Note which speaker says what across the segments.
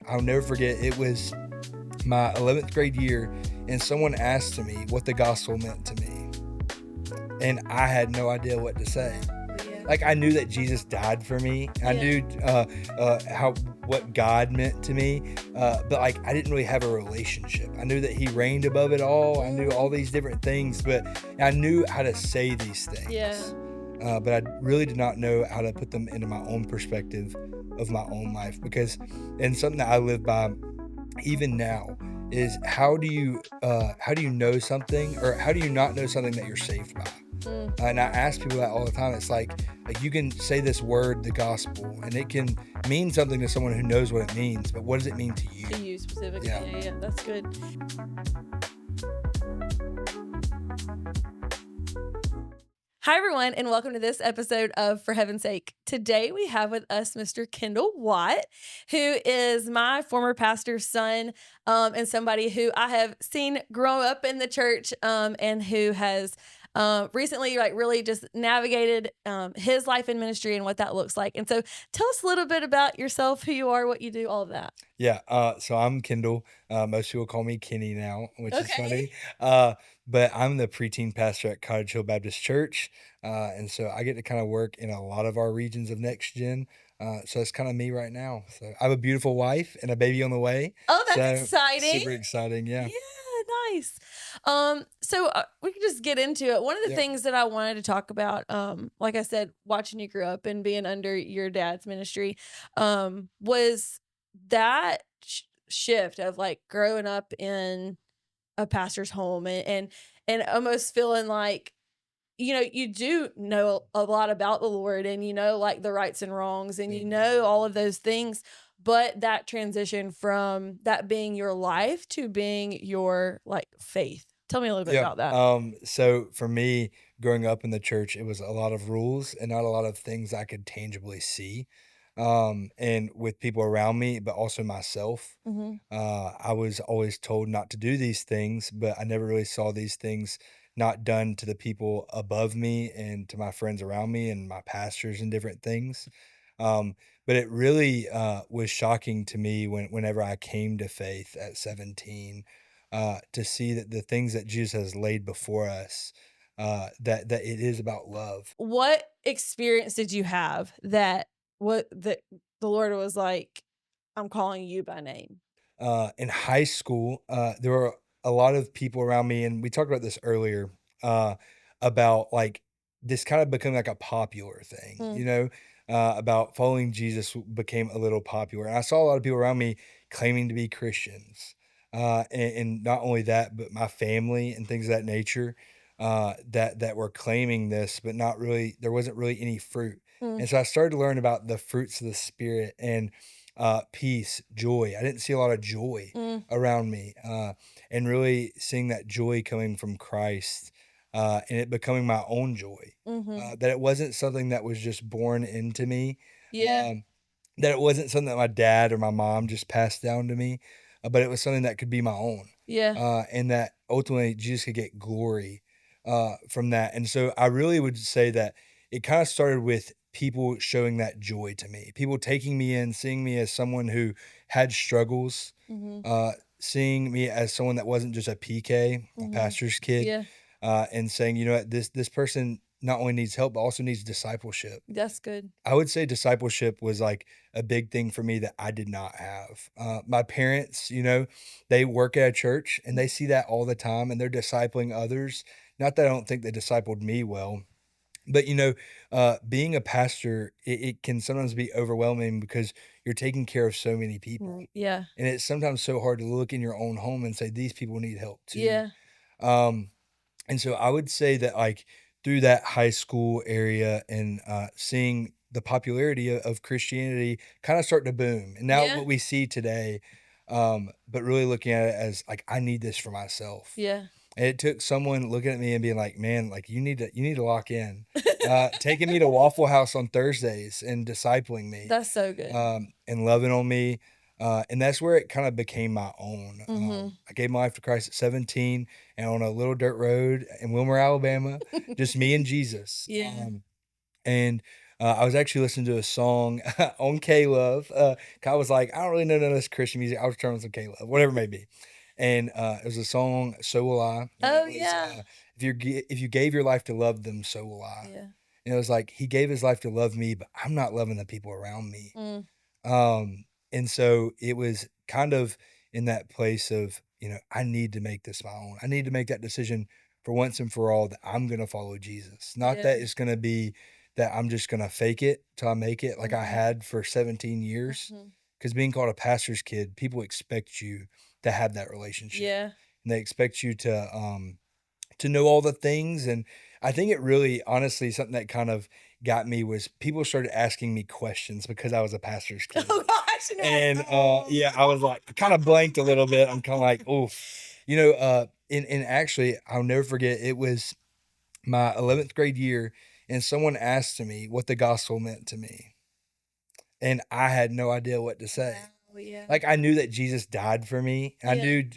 Speaker 1: I'll never forget. It was my 11th grade year, and someone asked me what the gospel meant to me, and I had no idea what to say.
Speaker 2: Yeah.
Speaker 1: Like, I knew that Jesus died for me. I knew how what God meant to me, but like I didn't really have a relationship. I knew that He reigned above it all. I knew all these different things, but I knew how to say these things.
Speaker 2: Yeah.
Speaker 1: But I really did not know how to put them into my own perspective of my own life, because, and something that I live by even now is how do you know something, or how do you not know something that you're saved by? And I ask people that all the time. It's like you can say this word, the gospel, and it can mean something to someone who knows what it means, but what does it mean to you?
Speaker 2: To you specifically.
Speaker 1: Yeah.
Speaker 2: Yeah, that's good. Hi, everyone, and welcome to this episode of For Heaven's Sake. Today, we have with us Mr. Kendall Watt, who is my former pastor's son, and somebody who I have seen grow up in the church, and who has recently really just navigated his life in ministry and what that looks like. And so tell us a little bit about yourself, who you are, what you do, all of that.
Speaker 1: Yeah, so I'm Kendall. Most people call me Kenny now, which is
Speaker 2: Okay.
Speaker 1: funny. But I'm the preteen pastor at Cottage Hill Baptist Church, and so I get to kind of work in a lot of our regions of Next Gen. So it's kind of me right now. So I have a beautiful wife and a baby on the way.
Speaker 2: Oh, that's
Speaker 1: So
Speaker 2: exciting.
Speaker 1: super exciting, yeah.
Speaker 2: Yeah, nice. So we can just get into it. One of the
Speaker 1: Yeah.
Speaker 2: things that I wanted to talk about, like I said, watching you grow up and being under your dad's ministry, was that shift of like growing up in a pastor's home and almost feeling like, you know, you do know a lot about the Lord and you know, like the rights and wrongs and you know all of those things, but that transition from that being your life to being your like faith. Tell me a little bit about that.
Speaker 1: So for me, growing up in the church, it was a lot of rules and not a lot of things I could tangibly see. And with people around me, but also myself.
Speaker 2: Mm-hmm.
Speaker 1: I was always told not to do these things, but I never really saw these things not done to the people above me and to my friends around me and my pastors and different things. But it really was shocking to me whenever I came to faith at 17, to see that the things that Jesus has laid before us, that it is about love.
Speaker 2: What experience did you have that the Lord was like, I'm calling you by name?
Speaker 1: In high school, there were a lot of people around me, and we talked about this earlier, uh, about like this kind of becoming like a popular thing,
Speaker 2: Mm.
Speaker 1: about following Jesus became a little popular. And I saw a lot of people around me claiming to be Christians. And not only that, but my family and things of that nature, that were claiming this, but not really, there wasn't really any fruit.
Speaker 2: Mm.
Speaker 1: And so I started to learn about the fruits of the spirit and peace, joy. I didn't see a lot of joy
Speaker 2: Mm.
Speaker 1: around me, and really seeing that joy coming from Christ, and it becoming my own joy.
Speaker 2: Mm-hmm.
Speaker 1: That it wasn't something that was just born into me.
Speaker 2: Yeah.
Speaker 1: Um, that it wasn't something that my dad or my mom just passed down to me, but it was something that could be my own.
Speaker 2: Yeah.
Speaker 1: And that ultimately Jesus could get glory from that. And so I really would say that it kind of started with people showing that joy to me, people taking me in, seeing me as someone who had struggles,
Speaker 2: Mm-hmm.
Speaker 1: seeing me as someone that wasn't just a PK, a
Speaker 2: Mm-hmm.
Speaker 1: pastor's kid,
Speaker 2: Yeah.
Speaker 1: and saying, you know what, this person not only needs help, but also needs discipleship.
Speaker 2: That's good.
Speaker 1: I would say discipleship was like a big thing for me that I did not have. My parents, they work at a church and they see that all the time and they're discipling others. Not that I don't think they discipled me well, but being a pastor, it can sometimes be overwhelming because you're taking care of so many people.
Speaker 2: Yeah.
Speaker 1: And it's sometimes so hard to look in your own home and say, these people need help too.
Speaker 2: Yeah.
Speaker 1: Um, and so I would say that like through that high school area and seeing the popularity of Christianity kind of start to boom. And now
Speaker 2: Yeah.
Speaker 1: what we see today, but really looking at it as like, I need this for myself.
Speaker 2: Yeah.
Speaker 1: And it took someone looking at me and being like, man, like you need to lock in, taking me to Waffle House on Thursdays and discipling me,
Speaker 2: That's so good.
Speaker 1: and loving on me. And that's where it kind of became my own.
Speaker 2: Mm-hmm.
Speaker 1: I gave my life to Christ at 17 and on a little dirt road in Wilmer, Alabama, just me and Jesus.
Speaker 2: Yeah.
Speaker 1: And I was actually listening to a song on K-Love. I was like, I don't really know none of this Christian music. I was turning on some K-Love, whatever it may be. And it was a song, "So Will I," and it
Speaker 2: Oh,
Speaker 1: was
Speaker 2: yeah.
Speaker 1: if you gave your life to love them, so will I.
Speaker 2: Yeah.
Speaker 1: And it was like he gave his life to love me, but I'm not loving the people around me.
Speaker 2: Mm,
Speaker 1: And so it was kind of in that place of, I need to make this my own. I need to make that decision for once and for all that I'm going to follow Jesus. Not
Speaker 2: yeah.
Speaker 1: that it's going to be that I'm just going to fake it till I make it like I
Speaker 2: Mhm,
Speaker 1: had for 17 years.
Speaker 2: mhm.
Speaker 1: Because being called a pastor's kid, people expect you to have that relationship.
Speaker 2: Yeah.
Speaker 1: And they expect you to know all the things, and I think it really honestly, something that kind of got me was people started asking me questions because I was a pastor's kid.
Speaker 2: Oh gosh, no.
Speaker 1: And, yeah, I was like kinda blanked a little bit. I'm kinda like, "Oh," and actually, I'll never forget, it was my 11th grade year, and someone asked me what the gospel meant to me, and I had no idea what to say.
Speaker 2: Wow, yeah.
Speaker 1: Like, I knew that Jesus died for me. I
Speaker 2: Yeah.
Speaker 1: knew,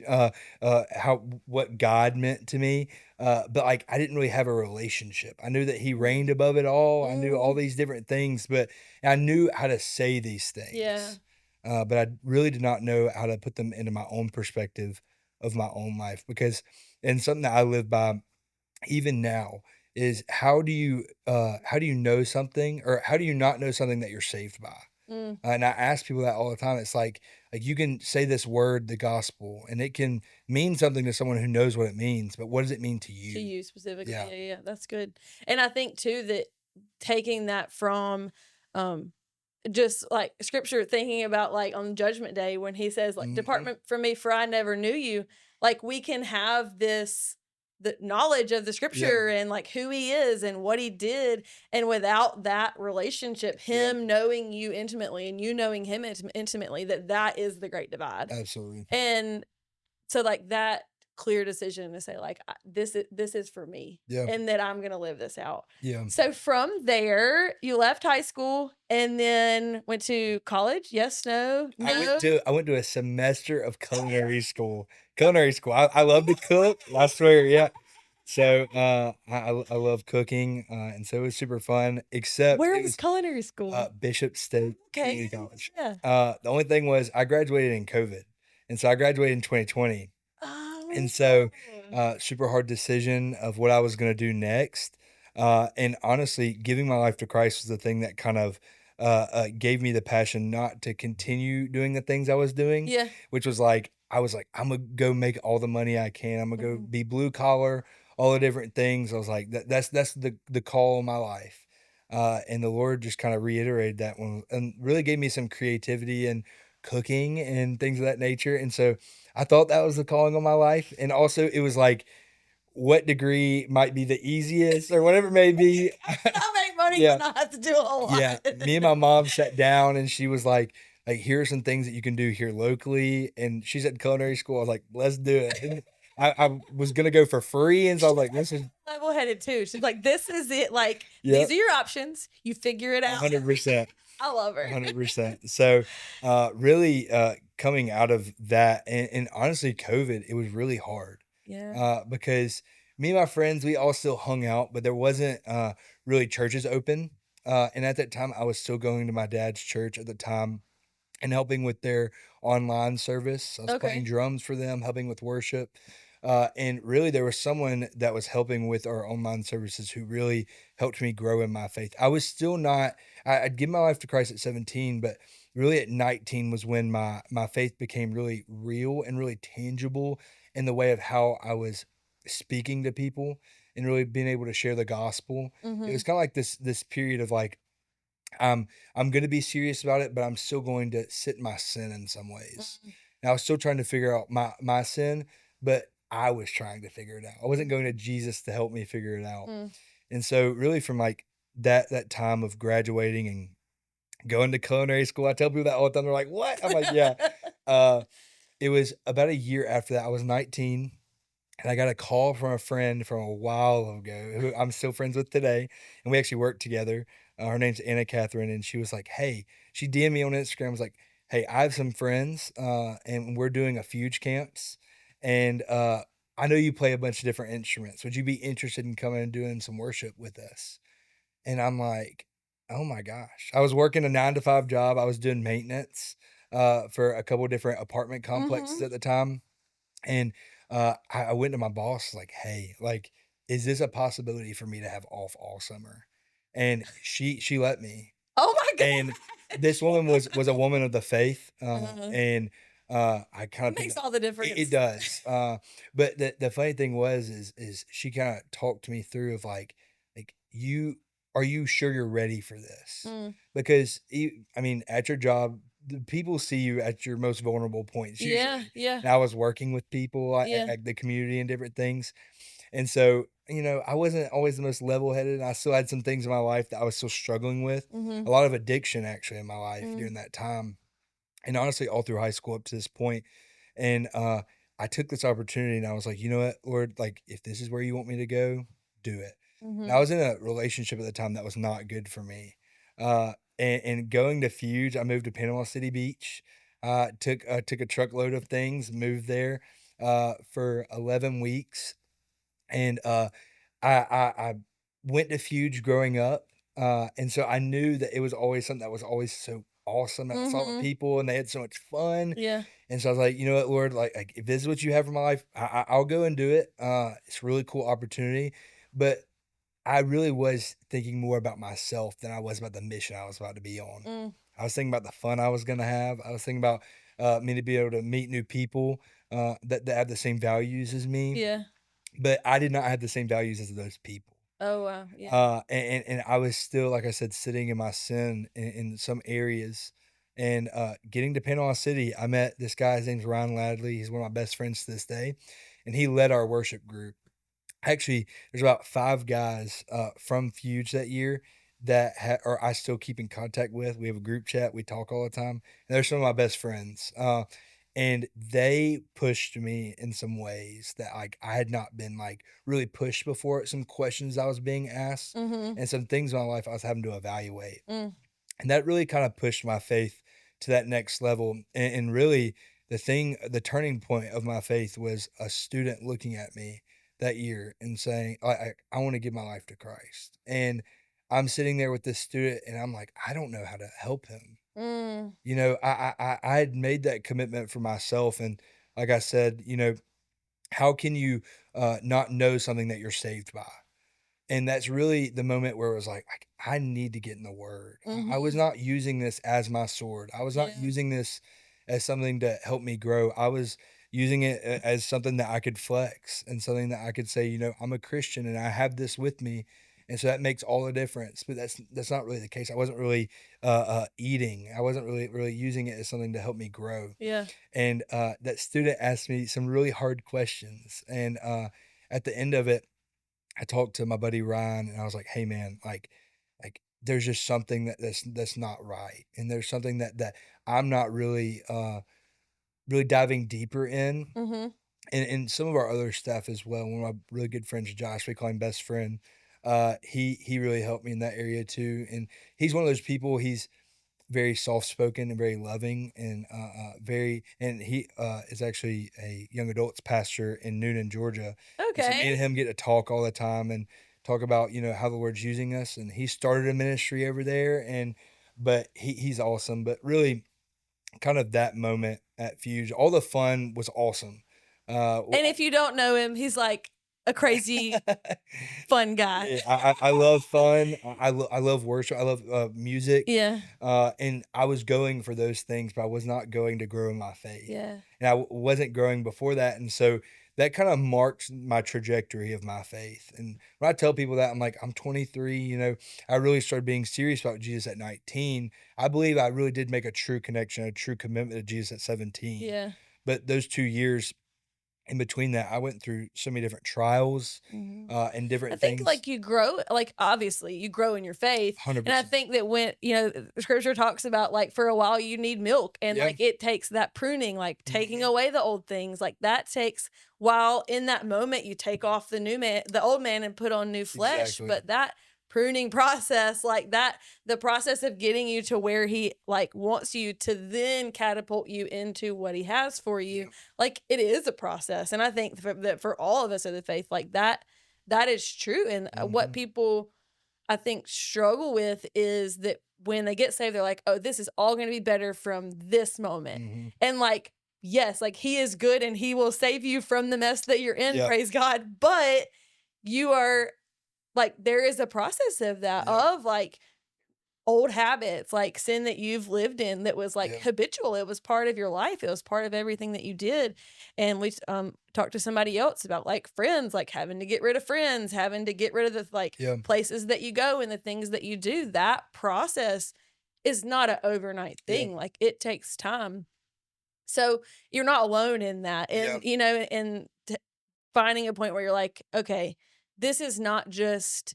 Speaker 1: how what God meant to me, but, like, I didn't really have a relationship. I knew that he
Speaker 2: Mm,
Speaker 1: reigned above it all. I knew all
Speaker 2: mm,
Speaker 1: these different things, but I knew how to say these
Speaker 2: yeah.
Speaker 1: things, but I really did not know how to put them into my own perspective of my own life because and something that I live by even now is how do you know something or how do you not know something that you're saved by?
Speaker 2: Mm,
Speaker 1: And I ask people that all the time. It's like you can say this word, the gospel, and it can mean something to someone who knows what it means, but what does it mean to
Speaker 2: to
Speaker 1: you?
Speaker 2: you specifically,
Speaker 1: Yeah.
Speaker 2: yeah, yeah, that's good. And I think too that taking that from, um, just like scripture, thinking about like on judgment day when he says like
Speaker 1: Mhm.
Speaker 2: depart from me for I never knew you, like we can have this the knowledge of the
Speaker 1: Yep.
Speaker 2: scripture and like who he is and what he did, and without that relationship,
Speaker 1: Yep.
Speaker 2: him knowing you intimately and you knowing him intimately, that is the great divide.
Speaker 1: Absolutely.
Speaker 2: And so, like, that clear decision to say, like, this is for me,
Speaker 1: Yeah.
Speaker 2: and that I'm gonna live this out.
Speaker 1: Yeah.
Speaker 2: So from there, you left high school and then went to college? Yes, no, no?
Speaker 1: I went to a semester of culinary school. Culinary school. I love to cook. I swear, yeah. So I love cooking, and so it was super fun. Except
Speaker 2: Where
Speaker 1: it
Speaker 2: was
Speaker 1: was
Speaker 2: culinary school?
Speaker 1: Bishop State
Speaker 2: Okay,
Speaker 1: Community
Speaker 2: yeah,
Speaker 1: College.
Speaker 2: yeah.
Speaker 1: The only thing was I graduated in COVID, and so I graduated in 2020. And so,
Speaker 2: Oh.
Speaker 1: super hard decision of what I was gonna do next. And honestly, giving my life to Christ was the thing that kind of gave me the passion not to continue doing the things I was doing,
Speaker 2: Yeah.
Speaker 1: which was like I was like, I'm gonna go make all the money I can. I'm gonna go
Speaker 2: Mhm,
Speaker 1: be blue collar, all the different things. I was like, that's the call of my life. And the Lord just kind of reiterated that one and really gave me some creativity and cooking and things of that nature. And so I thought that was the calling of my life, and also it was like, what degree might be the easiest or whatever it may be.
Speaker 2: I'll make money
Speaker 1: Yeah,
Speaker 2: and not have to do a whole
Speaker 1: yeah.
Speaker 2: lot.
Speaker 1: Me and my mom sat down, and she was like, "Here are some things that you can do here locally," and she said culinary school. I was like, "Let's do it." And I was gonna go for free, and so I was like, "This is."
Speaker 2: Level-headed too. She's like, "This is it, like,
Speaker 1: Yeah,
Speaker 2: these are your options. You figure it out."
Speaker 1: 100%.
Speaker 2: I love her.
Speaker 1: 100%. So, really, coming out of that and honestly, COVID, it was really hard,
Speaker 2: Yeah.
Speaker 1: because me and my friends, we all still hung out, but there wasn't, really churches open, and at that time, I was still going to my dad's church at the time and helping with their online service. I was playing
Speaker 2: Okay.
Speaker 1: drums for them, helping with worship. And really, there was someone that was helping with our online services who really helped me grow in my faith. I was still not, I'd given my life to Christ at 17, but really at 19 was when my faith became really real and really tangible in the way of how I was speaking to people and really being able to share the gospel. It was
Speaker 2: Mhm.
Speaker 1: kind of like this period of like I'm gonna be serious about it, but I'm still going to sit in my sin in some ways.
Speaker 2: Mm,
Speaker 1: And I was still trying to figure out my sin, but I was trying to figure it out. I wasn't
Speaker 2: mm,
Speaker 1: going to Jesus to help me figure it out.
Speaker 2: mm.
Speaker 1: And so really from like that time of graduating and going to culinary school, I tell people that all the time. They're like, "What?" I'm like, "Yeah." Uh, it was about a year after that. I was 19 and I got a call from a friend from a while ago who I'm still friends with today, and we actually work together. Her name's Anna Catherine, and she was like, "Hey," she DM'd me on Instagram. Was like, "Hey, I have some friends, and we're doing a Fuge camps, and I know you play a bunch of different instruments. Would you be interested in coming and doing some worship with us?" And I'm like, Oh my gosh. I was working a 9 to 5 job. I was doing maintenance, for a couple different apartment complexes
Speaker 2: Mhm.
Speaker 1: at the time. And, I went to my boss like, "Hey, like, is this a possibility for me to have off all summer?" And she let me.
Speaker 2: Oh my
Speaker 1: And this woman was a woman of the faith,
Speaker 2: god.
Speaker 1: and, I kinda
Speaker 2: It
Speaker 1: picked
Speaker 2: makes
Speaker 1: up
Speaker 2: all the
Speaker 1: it
Speaker 2: difference.
Speaker 1: does, but the funny thing was is she kinda talked me through of, like, "You are you sure you're ready for this?"
Speaker 2: Mm.
Speaker 1: Because I mean, at your job, the people see you at your most vulnerable points
Speaker 2: Yeah,
Speaker 1: usually,
Speaker 2: yeah,
Speaker 1: and I was working with people
Speaker 2: yeah.
Speaker 1: at the community and different things, and so, I wasn't always the most level-headed, and I still had some things in my life that I was still struggling with. A
Speaker 2: Mhm.
Speaker 1: lot of addiction actually in my life
Speaker 2: Mm.
Speaker 1: during that time, and honestly, all through high school up to this point. And I took this opportunity and I was like, you know what, Lord, like if this is where you want me to go, do it. And I
Speaker 2: Mhm.
Speaker 1: was in a relationship at the time that was not good for me. And going to Fuge, I moved to Panama City Beach. Took a truckload of things, moved there for 11 weeks, and I went to Fuge growing up, and so I knew that it was always something that was always so awesome, and I saw the
Speaker 2: Mhm.
Speaker 1: people, and they had so much fun,
Speaker 2: Yeah.
Speaker 1: and so I was like, "You know what, Lord? Like, if this is what you have for my life, I'll go and do it." It's a really cool opportunity, but I really was thinking more about myself than I was about the mission I was about to be on.
Speaker 2: Mm.
Speaker 1: I was thinking about the fun I was gonna have. I was thinking about, me to be able to meet new people, that have the same values as me,
Speaker 2: Yeah.
Speaker 1: but I did not have the same values as those people.
Speaker 2: Oh, wow. Yeah.
Speaker 1: And I was still, like I said, sitting in my sin in some areas. And getting to Panama City, I met this guy. His name's Ryan Ladley. He's one of my best friends to this day, and he led our worship group. Actually, there's about 5 guys, from Fuge that year that or I still keep in contact with. We have a group chat, we talk all the time, and they're some of my best friends, and they pushed me in some ways that, like, I had not been, like, really pushed before, some questions I was being asked,
Speaker 2: Mhm.
Speaker 1: and some things in my life I was having to evaluate.
Speaker 2: Mm.
Speaker 1: And that really kinda pushed my faith to that next level, and really, the turning point of my faith was a student looking at me that year and saying, I wanna give my life to Christ." And I'm sitting there with this student, and I'm like, "I don't know how to help him."
Speaker 2: Mm.
Speaker 1: I had made that commitment for myself, and like I said, how can you, not know something that you're saved by? And that's really the moment where it was like, I need to get in the word. I was
Speaker 2: Mhm.
Speaker 1: not using this as my sword. I was not
Speaker 2: Yeah.
Speaker 1: using this as something to help me grow. I was using it as something that I could flex and something that I could say, I'm a Christian and I have this with me. And so that makes all the difference. But that's not really the case. I wasn't really eating. I wasn't really using it as something to help me grow.
Speaker 2: Yeah.
Speaker 1: And that student asked me some really hard questions. And at the end of it, I talked to my buddy Ryan and I was like, "Hey man, like there's just something that's not right. And there's something that I'm not really diving deeper in."
Speaker 2: Mhm.
Speaker 1: And some of our other staff as well. One of my really good friends, Josh, we call him best friend. He really helped me in that area too. And he's one of those people, he's very soft-spoken and very loving and, very and he, is actually a young adults pastor in Noonan, Georgia, and so me and
Speaker 2: Okay.
Speaker 1: him get to talk all the time and talk about, how the Lord's using us, and he started a ministry over there, and but he's awesome, but really kind of that moment at Fuge, all the fun was awesome. W
Speaker 2: And if you don't know him, he's like a crazy fun guy.
Speaker 1: Yeah, I love fun. I love worship. I love, music,
Speaker 2: Yeah.
Speaker 1: and I was going for those things, but I was not going to grow in my faith,
Speaker 2: Yeah.
Speaker 1: and wasn't growing before that, and so that kinda marks my trajectory of my faith. And when I tell people that, I'm like, "I'm 23," I really started being serious about Jesus at 19. I believe I really did make a true connection, a true commitment to Jesus at 17,
Speaker 2: Yeah.
Speaker 1: but those 2 years in between that, I went through so many different trials,
Speaker 2: Mhm.
Speaker 1: and
Speaker 2: I
Speaker 1: different
Speaker 2: think,
Speaker 1: things.
Speaker 2: like, you grow like, obviously, you grow in your faith, and I
Speaker 1: 100%.
Speaker 2: think that when the scripture talks about, like, for a while you need milk, and,
Speaker 1: Yeah.
Speaker 2: like, it takes that pruning, like, taking
Speaker 1: Mhm.
Speaker 2: away the old things, like, that takes while in that moment you take off the old man and put on new flesh,
Speaker 1: Exactly.
Speaker 2: but that pruning process, like, that the process of getting you to where he, like, wants you to then catapult you into what he has for you,
Speaker 1: Yeah.
Speaker 2: like, it is a process, and I think that for all of us of the faith, like, that is true, and, what
Speaker 1: Mhm.
Speaker 2: people I think struggle with is that when they get saved, they're like, "Oh, this is all gonna be better from this moment."
Speaker 1: Mhm.
Speaker 2: And, like, yes, like, he is good and he will save you from the mess that you're in,
Speaker 1: Yep,
Speaker 2: praise God, but you are like, there is a process of that,
Speaker 1: yep,
Speaker 2: of, like, old habits, like sin that you've lived in that was, like,
Speaker 1: yep,
Speaker 2: habitual, it was part of your life, it was part of everything that you did, and we talked to somebody else about, like, friends, like, having to get rid of friends, having to get rid of the, like,
Speaker 1: yep,
Speaker 2: places that you go and the things that you do, that process is not an overnight
Speaker 1: yep,
Speaker 2: thing, like, it takes time. So, you're not alone in that, and,
Speaker 1: yep,
Speaker 2: you know, and finding a point where you're like, "Okay, this is not just,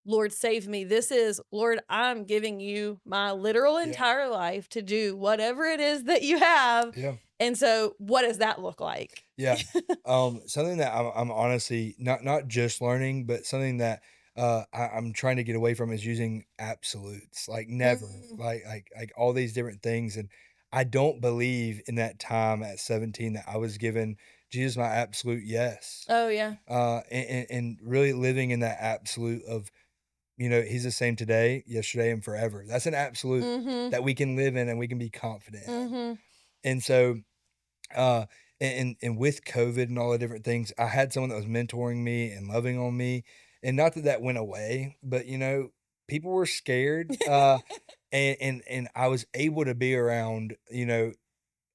Speaker 2: 'Lord, save me.' This is, 'Lord, I'm giving you my literal
Speaker 1: yep,
Speaker 2: entire life to do whatever it is that you have,
Speaker 1: yep.
Speaker 2: and so what does that look like?'"
Speaker 1: Yeah. Something that I'm honestly not just learning, but something that I'm trying to get away from is using absolutes. Like never,
Speaker 2: Mm.
Speaker 1: like all these different things. And I don't believe in that time at 17 that I was given Jesus my absolute yes.
Speaker 2: Oh, yeah.
Speaker 1: And really living in that absolute of, he's the same today, yesterday, and forever. That's an absolute
Speaker 2: Mhm.
Speaker 1: that we can live in and we can be confident in.
Speaker 2: Mhm.
Speaker 1: And so uh, and with COVID and all the different things, I had someone that was mentoring me and loving on me, and not that that went away, but, people were scared, and I was able to be around,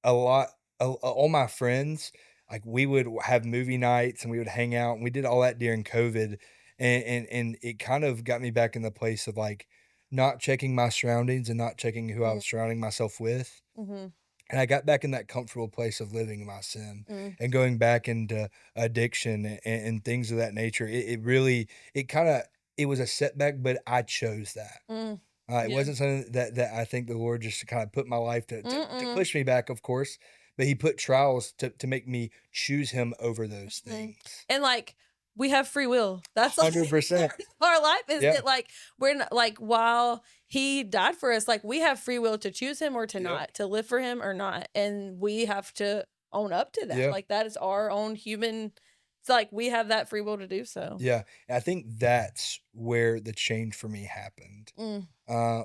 Speaker 1: a lot all my friends, like, we would have movie nights, and we would hang out, and we did all that during COVID, and it kind of got me back in the place of, like, not checking my surroundings and not checking who I
Speaker 2: Mm,
Speaker 1: was surrounding myself with.
Speaker 2: mhm,
Speaker 1: And I got back in that comfortable place of living in my sin
Speaker 2: mm,
Speaker 1: and going back into addiction and things of that nature. It really, it kind of, it was a setback, but I chose that.
Speaker 2: mm.
Speaker 1: It
Speaker 2: Yeah.
Speaker 1: wasn't something that I think the Lord just kind of put in my life to
Speaker 2: Mm-mm.
Speaker 1: push me back, of course, but He put trials to make me choose Him over those
Speaker 2: Mhm.
Speaker 1: things.
Speaker 2: And, like, we have free will. That's, like,
Speaker 1: 100%.
Speaker 2: part of our life is
Speaker 1: Yeah.
Speaker 2: that, like, we're not like, while he died for us, like, we have free will to choose him or to
Speaker 1: Yep.
Speaker 2: not, to live for him or not, and we have to own up to that,
Speaker 1: Yeah.
Speaker 2: like, that is our own human it's like we have that free will to do so.
Speaker 1: Yeah. And I think that's where the change for me happened.
Speaker 2: Mm,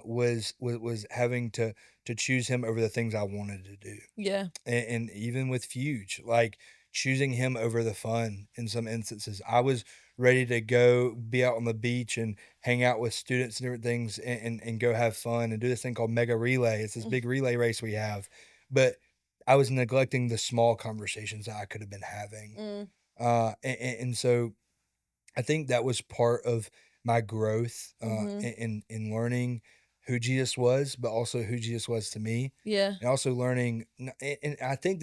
Speaker 1: Was having to choose him over the things I wanted to do.
Speaker 2: yeah.
Speaker 1: And even with Fuge, like choosing him over the fun in some instances. I was ready to go be out on the beach and hang out with students and different things and go have fun and do this thing called Mega Relay. It's this
Speaker 2: Mm,
Speaker 1: big relay race we have. But I was neglecting the small conversations that I could have been having.
Speaker 2: mm,
Speaker 1: And so I think that was part of my growth,
Speaker 2: mhm.
Speaker 1: in learning who Jesus was, but also who Jesus was to me,
Speaker 2: Yeah.
Speaker 1: and also learning and I think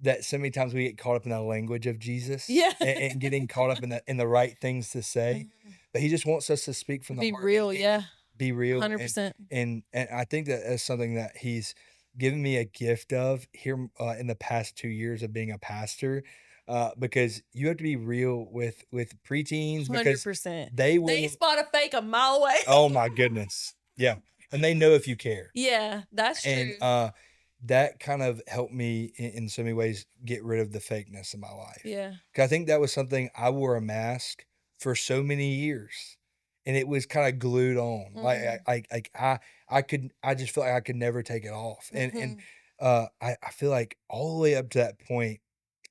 Speaker 1: that so many times we get caught up in the language of Jesus
Speaker 2: Yeah.
Speaker 1: and getting caught up in the right things to say,
Speaker 2: Mhm.
Speaker 1: but he just wants us to speak from the
Speaker 2: Be
Speaker 1: heart
Speaker 2: real,
Speaker 1: and
Speaker 2: yeah.
Speaker 1: be real, and
Speaker 2: 100%.
Speaker 1: and I think that that's something that he's given me a gift of here, in the past 2 years of being a pastor, because you have to be real with preteens because
Speaker 2: 100%.
Speaker 1: they
Speaker 2: They
Speaker 1: will.
Speaker 2: spot a fake a mile away.
Speaker 1: Oh my goodness. Yeah, and they know if you care,
Speaker 2: Yeah, that's
Speaker 1: and,
Speaker 2: true.
Speaker 1: that kind of helped me in so many ways get rid of the fakeness in my life.
Speaker 2: Yeah.
Speaker 1: 'Cause I think that was something I wore a mask for so many years, and it was kinda glued on.
Speaker 2: Mhm.
Speaker 1: I just felt like I could never take it off, and,
Speaker 2: Mhm.
Speaker 1: I feel like all the way up to that point,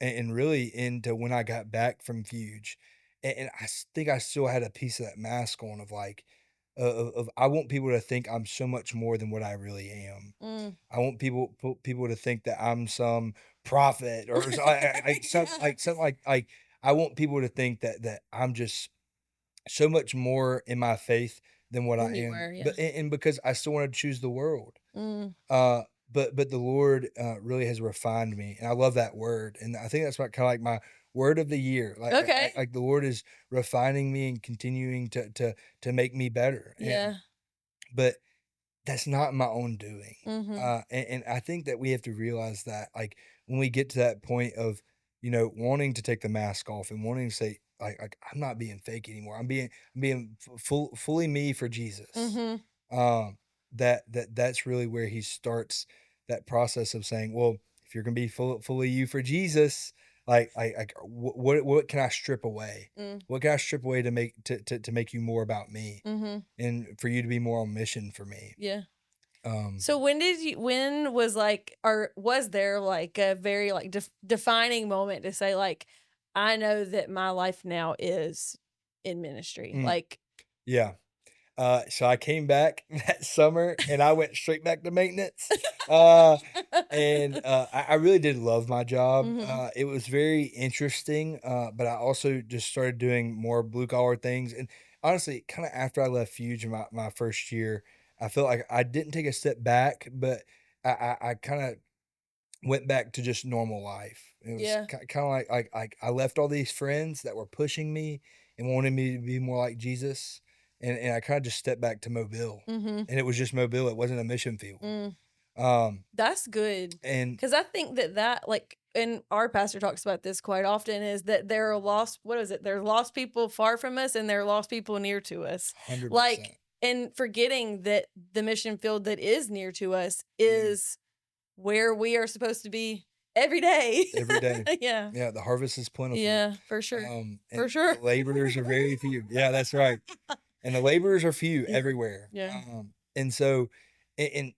Speaker 1: and really into when I got back from Fuge, and think I still had a piece of that mask on of, like, of I want people to think I'm so much more than what I really am.
Speaker 2: Mm.
Speaker 1: I want people to think that I'm some prophet or so something like I want people to think that I'm just so much more in my faith than what I
Speaker 2: Than you
Speaker 1: am,
Speaker 2: were, yeah.
Speaker 1: but and because I still wanna choose the world.
Speaker 2: Mm.
Speaker 1: But the Lord, really has refined me, and I love that word, and I think that's what kinda like my word of the year,
Speaker 2: Okay.
Speaker 1: like the Lord is refining me and continuing to make me better, and
Speaker 2: Yeah.
Speaker 1: but that's not my own doing.
Speaker 2: Mhm.
Speaker 1: And I think that we have to realize that, like, when we get to that point of, wanting to take the mask off and wanting to say, like I'm not being fake anymore. I'm being fully me for Jesus.
Speaker 2: Mhm.
Speaker 1: That's really where he starts that process of saying, well, if you're gonna be fully you for Jesus, what can I strip away?
Speaker 2: Mm,
Speaker 1: What can I strip away to make you more about me
Speaker 2: mhm,
Speaker 1: and for you to be more on mission for me?
Speaker 2: yeah.
Speaker 1: Um,
Speaker 2: So when was like or was there like a very like defining moment to say like I know that my life now is in ministry.
Speaker 1: mm,
Speaker 2: Like
Speaker 1: yeah. So I came back that summer and I went straight back to maintenance. Uh, I really did love my job.
Speaker 2: Mhm.
Speaker 1: It was very interesting, but I also just started doing more blue collar things. And honestly, kind of after I left Fuge in my first year, I felt like I didn't take a step back, but I kind of went back to just normal life. It was
Speaker 2: Yeah.
Speaker 1: kinda like I left all these friends that were pushing me and wanted me to be more like Jesus, and I kinda just stepped back to Mobile,
Speaker 2: Mhm.
Speaker 1: and it was just Mobile, it wasn't a mission field.
Speaker 2: Mm.
Speaker 1: Um,
Speaker 2: That's good,
Speaker 1: and
Speaker 2: cause I think that, like and our pastor talks about this quite often, is that there are lost what is it? There are lost people far from us, and there are lost people near to us. Like
Speaker 1: 100%.
Speaker 2: and forgetting that the mission field that is near to us
Speaker 1: Yeah,
Speaker 2: is where we are supposed to be every day.
Speaker 1: every day.
Speaker 2: Yeah.
Speaker 1: Yeah, the harvest is plentiful,
Speaker 2: Yeah, for sure. For
Speaker 1: and
Speaker 2: sure.
Speaker 1: the laborers are very few. Yeah, that's right, and the laborers are few
Speaker 2: Yeah.
Speaker 1: everywhere.
Speaker 2: Yeah.
Speaker 1: And so and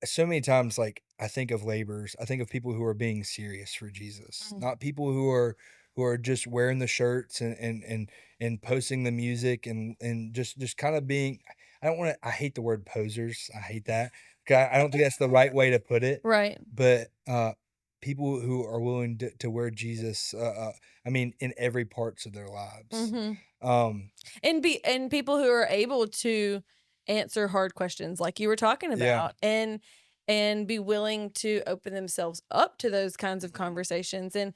Speaker 1: so many times, like, I think of laborers, I think of people who are being serious for Jesus,
Speaker 2: Mm.
Speaker 1: not people who are just wearing the shirts and posting the music and just kind of being I don't wanna I hate the word posers, I hate that. 'Cause I don't think that's the right way to put it,
Speaker 2: Right.
Speaker 1: but, people who are willing to wear Jesus, I mean, in every parts of their lives.
Speaker 2: Mhm.
Speaker 1: Um,
Speaker 2: And people who are able to answer hard questions like you were talking
Speaker 1: yeah,
Speaker 2: about and be willing to open themselves up to those kinds of
Speaker 1: mhm,
Speaker 2: conversations and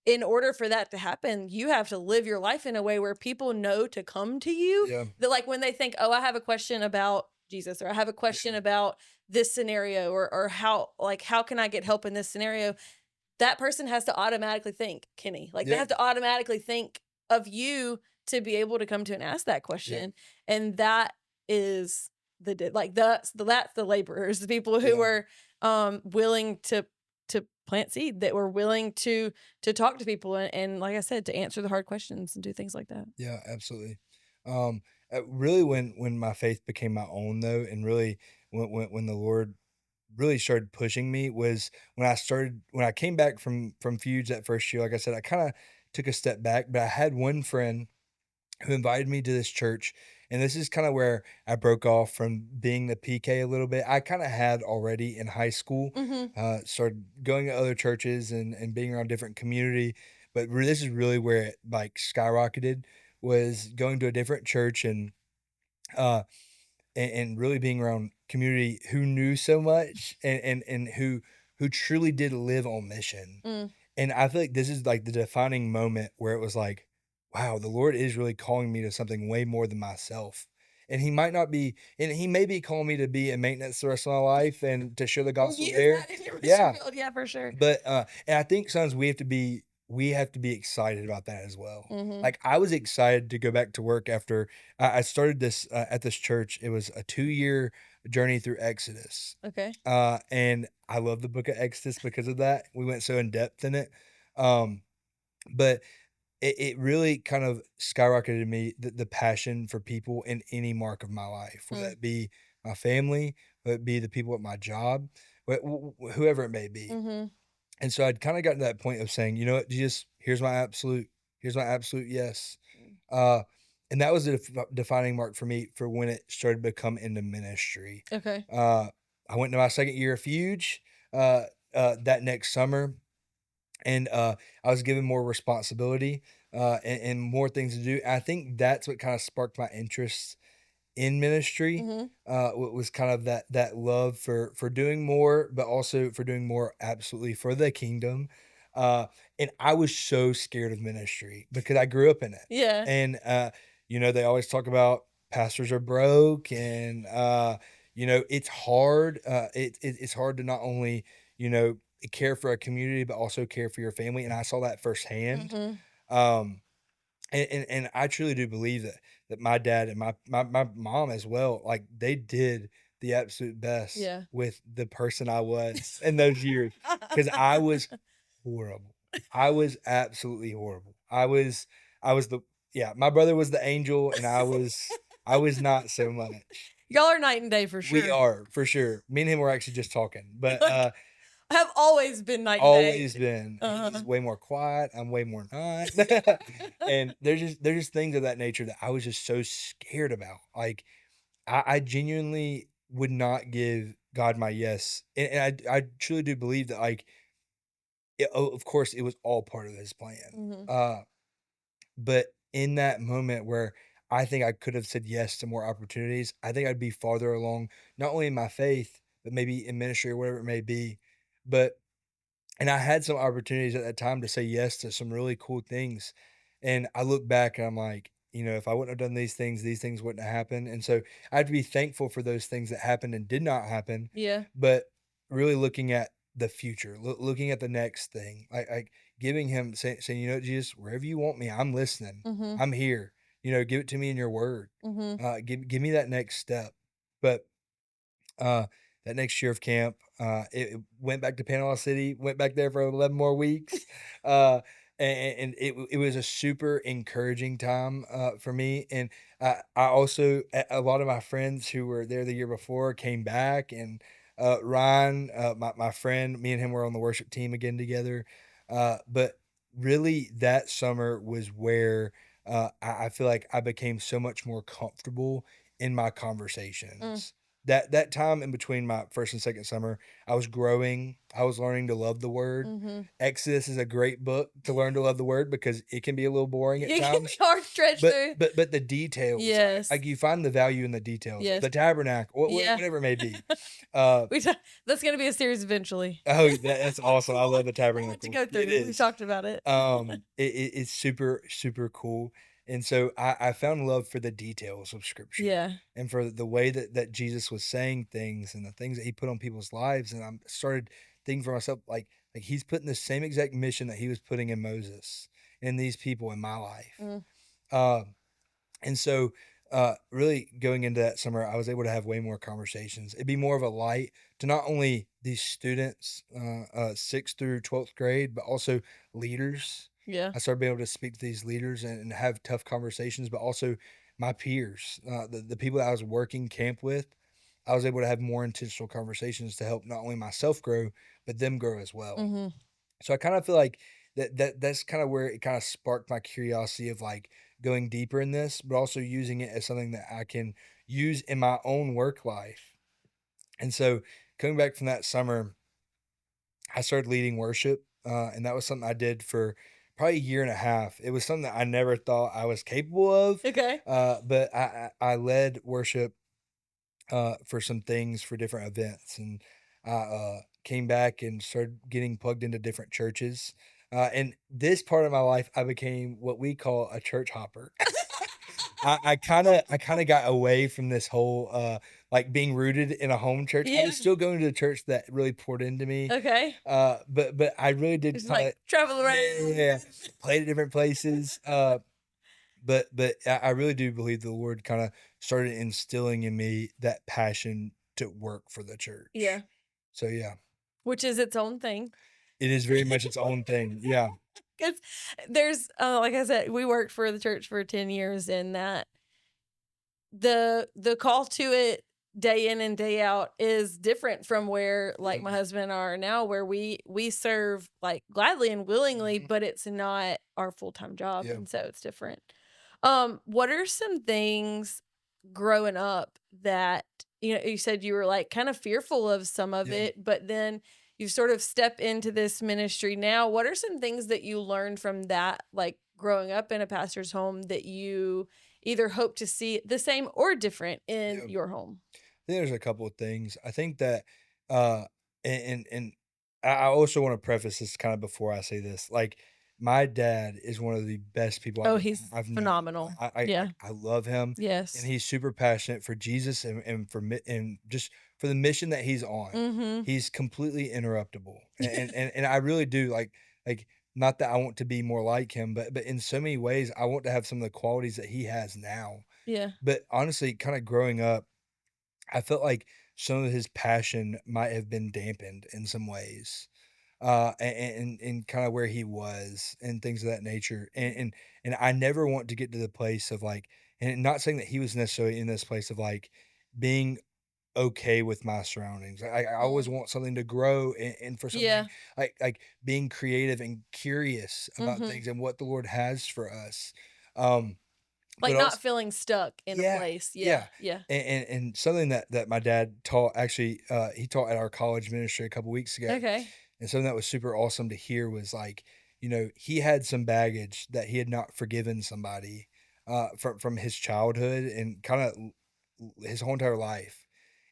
Speaker 2: in order for that to happen, you have to live your life in a way where people know to come to you.
Speaker 1: yeah,
Speaker 2: That like when they think, "Oh, I have a question about Jesus," or "I have a question
Speaker 1: yeah,
Speaker 2: about this scenario," or how like how can I get help in this scenario? That person has to automatically think, Kenny. Like they
Speaker 1: yeah,
Speaker 2: have to automatically think of you to be able to come to and ask that
Speaker 1: yeah,
Speaker 2: question. And that is like that's the laborers, the people who
Speaker 1: yeah.
Speaker 2: are willing to plant seed, that were willing to talk to people and like I said, to answer the hard questions and do things like that.
Speaker 1: Yeah, absolutely. Really, when my faith became my own, though, and really when the Lord really started pushing me was when I came back from Fuge that first year. Like I said, I kind of took a step back, but I had one friend who invited me to this church. And this is kind of where I broke off from being the PK a little bit. I kind of had already in high school,
Speaker 2: Mhm.
Speaker 1: started going to other churches and being around different community. But this is really where it like skyrocketed was going to a different church uh, and really being around community who knew so much and who truly did live on mission.
Speaker 2: Mm.
Speaker 1: And I feel like this is like the defining moment where it was like, wow, the Lord is really calling me to something way more than myself. And he might not be, and he may be calling me to be in maintenance the rest of my life and to share the gospel
Speaker 2: Use
Speaker 1: there.
Speaker 2: that in your mission
Speaker 1: Yeah.
Speaker 2: field. Yeah, for sure.
Speaker 1: But and I think sometimes we have to be excited about that as well.
Speaker 2: Mhm.
Speaker 1: Like I was excited to go back to work after I started this at this church. It was a 2 year journey through Exodus.
Speaker 2: Okay.
Speaker 1: And I love the book of Exodus because of that. We went so in depth in it. Um, but it really kind of skyrocketed in me the passion for people in any mark of my life, whether
Speaker 2: Mm.
Speaker 1: it be my family, whether it be the people at my job, whoever it may be.
Speaker 2: Mhm.
Speaker 1: And so I'd kinda gotten to that point of saying, "You know what, Jesus, here's my absolute yes."
Speaker 2: Mm.
Speaker 1: Uh, and that was a defining mark for me for when it started to become into ministry.
Speaker 2: Okay.
Speaker 1: Uh, I went to my 2nd year of Fuge, that next summer, and, I was given more responsibility, and more things to do. I think that's what kinda sparked my interest in ministry,
Speaker 2: Mhm.
Speaker 1: was kind of that love for doing more, but also for doing more absolutely for the kingdom. And I was so scared of ministry because I grew up in it.
Speaker 2: Yeah.
Speaker 1: And they always talk about pastors are broke and it's hard. It's hard to not only, you know, care for a community, but also care for your family. And I saw that firsthand.
Speaker 2: Mhm.
Speaker 1: Um, and I truly do believe that my dad and my mom as well, like, they did the absolute best
Speaker 2: Yeah.
Speaker 1: with the person I was in those years because I was horrible. I was absolutely horrible. I was the yeah, my brother was the angel and I was not so much.
Speaker 2: Y'all are night and day for
Speaker 1: We
Speaker 2: sure.
Speaker 1: are, for sure. Me and him were actually just talking, but,
Speaker 2: Like, have always been night and day.
Speaker 1: always been. He's
Speaker 2: Uh-huh.
Speaker 1: way more quiet, I'm way more not. And there's just things of that nature that I was just so scared about. Like, I genuinely would not give God my yes, and I truly do believe that, like, of course, it was all part of his plan.
Speaker 2: Mhm.
Speaker 1: But in that moment where I think I could have said yes to more opportunities, I think I'd be farther along, not only in my faith, but maybe in ministry or whatever it may be. But and I had some opportunities at that time to say yes to some really cool things. And I look back and I'm like, if I wouldn't have done these things wouldn't have happened. And so I have to be thankful for those things that happened and did not happen.
Speaker 2: Yeah.
Speaker 1: But really looking at the future, looking at the next thing, like giving him saying, Jesus, wherever you want me, I'm listening.
Speaker 2: Mhm.
Speaker 1: I'm here. Give it to me in your word.
Speaker 2: Mhm.
Speaker 1: Give me that next step. But uh, that next year of camp, it went back to Panama City, went back there for 11 more weeks. Uh, and it was a super encouraging time for me. And I also, a lot of my friends who were there the year before came back. And Ryan, my friend, me and him were on the worship team again together. But really, that summer was where I feel like I became so much more comfortable in my
Speaker 2: Mm.
Speaker 1: conversations. That time in between my first and second summer, I was growing, I was learning to love the word.
Speaker 2: Mhm.
Speaker 1: Exodus is a great book to learn to love the word because it can be a little boring at
Speaker 2: It can be
Speaker 1: times,
Speaker 2: hard to stretch
Speaker 1: but
Speaker 2: through.
Speaker 1: but the details,
Speaker 2: Yes.
Speaker 1: like, you find the value in the details,
Speaker 2: Yes.
Speaker 1: the tabernacle,
Speaker 2: Yeah.
Speaker 1: whatever it may be. Uh,
Speaker 2: We ta That's gonna be a series eventually.
Speaker 1: that's awesome, I love the
Speaker 2: What to
Speaker 1: tabernacle.
Speaker 2: go
Speaker 1: It
Speaker 2: through. We've
Speaker 1: is.
Speaker 2: talked about it.
Speaker 1: It's super, super cool, and so I found love for the details of Scripture
Speaker 2: Yeah.
Speaker 1: and for the way that Jesus was saying things and the things that he put on people's lives, and I started thinking for myself, like he's putting the same exact mission that he was putting in Moses and these people in my life.
Speaker 2: Mm.
Speaker 1: Um and so, really going into that summer, I was able to have way more conversations. It'd be more of a light to not only these students, 6th through 12th grade, but also leaders.
Speaker 2: Yeah.
Speaker 1: I started being able to speak to these leaders and have tough conversations, but also my peers, the people that I was working camp with. I was able to have more intentional conversations to help not only myself grow, but them grow as well.
Speaker 2: Mhm.
Speaker 1: So I kind of feel like that's kind of where it kind of sparked my curiosity of like going deeper in this, but also using it as something that I can use in my own work life. And so coming back from that summer, I started leading worship, and that was something I did for probably a year and a half. It was something that I never thought I was capable of,
Speaker 2: Okay.
Speaker 1: but I led worship for some things for different events. And I came back and started getting plugged into different churches. And this part of my life, I became what we call a church hopper. I kind of got away from this whole like being rooted in a home church. I
Speaker 2: Yeah.
Speaker 1: was still going to the church that really poured into me,
Speaker 2: Okay.
Speaker 1: but I really did
Speaker 2: Just,
Speaker 1: kind
Speaker 2: like,
Speaker 1: of
Speaker 2: travel around.
Speaker 1: yeah, played at different places. But I really do believe the Lord kinda started instilling in me that passion to work for the church.
Speaker 2: Yeah.
Speaker 1: So, yeah,
Speaker 2: Which is its own thing.
Speaker 1: it is very much its own thing. Yeah.
Speaker 2: 'Cause there's, like I said, we worked for the church for 10 years, and that the call to it day in and day out is different from where, like, my
Speaker 1: Mhm,
Speaker 2: husband and I are now, where we serve, like, gladly and willingly,
Speaker 1: mhm,
Speaker 2: but it's not our full-time job,
Speaker 1: yeah,
Speaker 2: and so it's different. What are some things growing up that, you said you were, like, kind of fearful of some of
Speaker 1: yeah,
Speaker 2: it, but then you sort of step into this ministry now. What are some things that you learned from that, like, growing up in a pastor's home that you either hope to see the same or different in
Speaker 1: yeah.
Speaker 2: your home?
Speaker 1: Think there's a couple of things. I think that, uh, and I also want to preface this kind of before I say this. Like, my dad is one of the best people
Speaker 2: Oh, he's
Speaker 1: I've known.
Speaker 2: phenomenal. Yeah.
Speaker 1: I love him, and
Speaker 2: Yes.
Speaker 1: he's super passionate for Jesus and and just for the mission that he's on.
Speaker 2: Mhm.
Speaker 1: He's completely interruptible, and I really do like not that I want to be more like him, but in so many ways I want to have some of the qualities that he has now.
Speaker 2: Yeah.
Speaker 1: But honestly, kind of growing up. I felt like some of his passion might have been dampened in some ways. and kind of where he was and things of that nature. And I never want to get to the place of like, and not saying that he was necessarily in this place of like being okay with my surroundings. I always
Speaker 2: Mm.
Speaker 1: want something to grow and for something
Speaker 2: Yeah.
Speaker 1: like being creative and curious about
Speaker 2: Mhm.
Speaker 1: things and what the Lord has for us. Um, but
Speaker 2: Like,
Speaker 1: also
Speaker 2: not feeling stuck in a
Speaker 1: yeah,
Speaker 2: place. Yeah,
Speaker 1: yeah.
Speaker 2: yeah.
Speaker 1: And something that my dad taught actually, he taught at our college ministry a couple weeks ago,
Speaker 2: Okay.
Speaker 1: and something that was super awesome to hear was like, he had some baggage that he had not forgiven somebody from his childhood and kind of his whole entire life.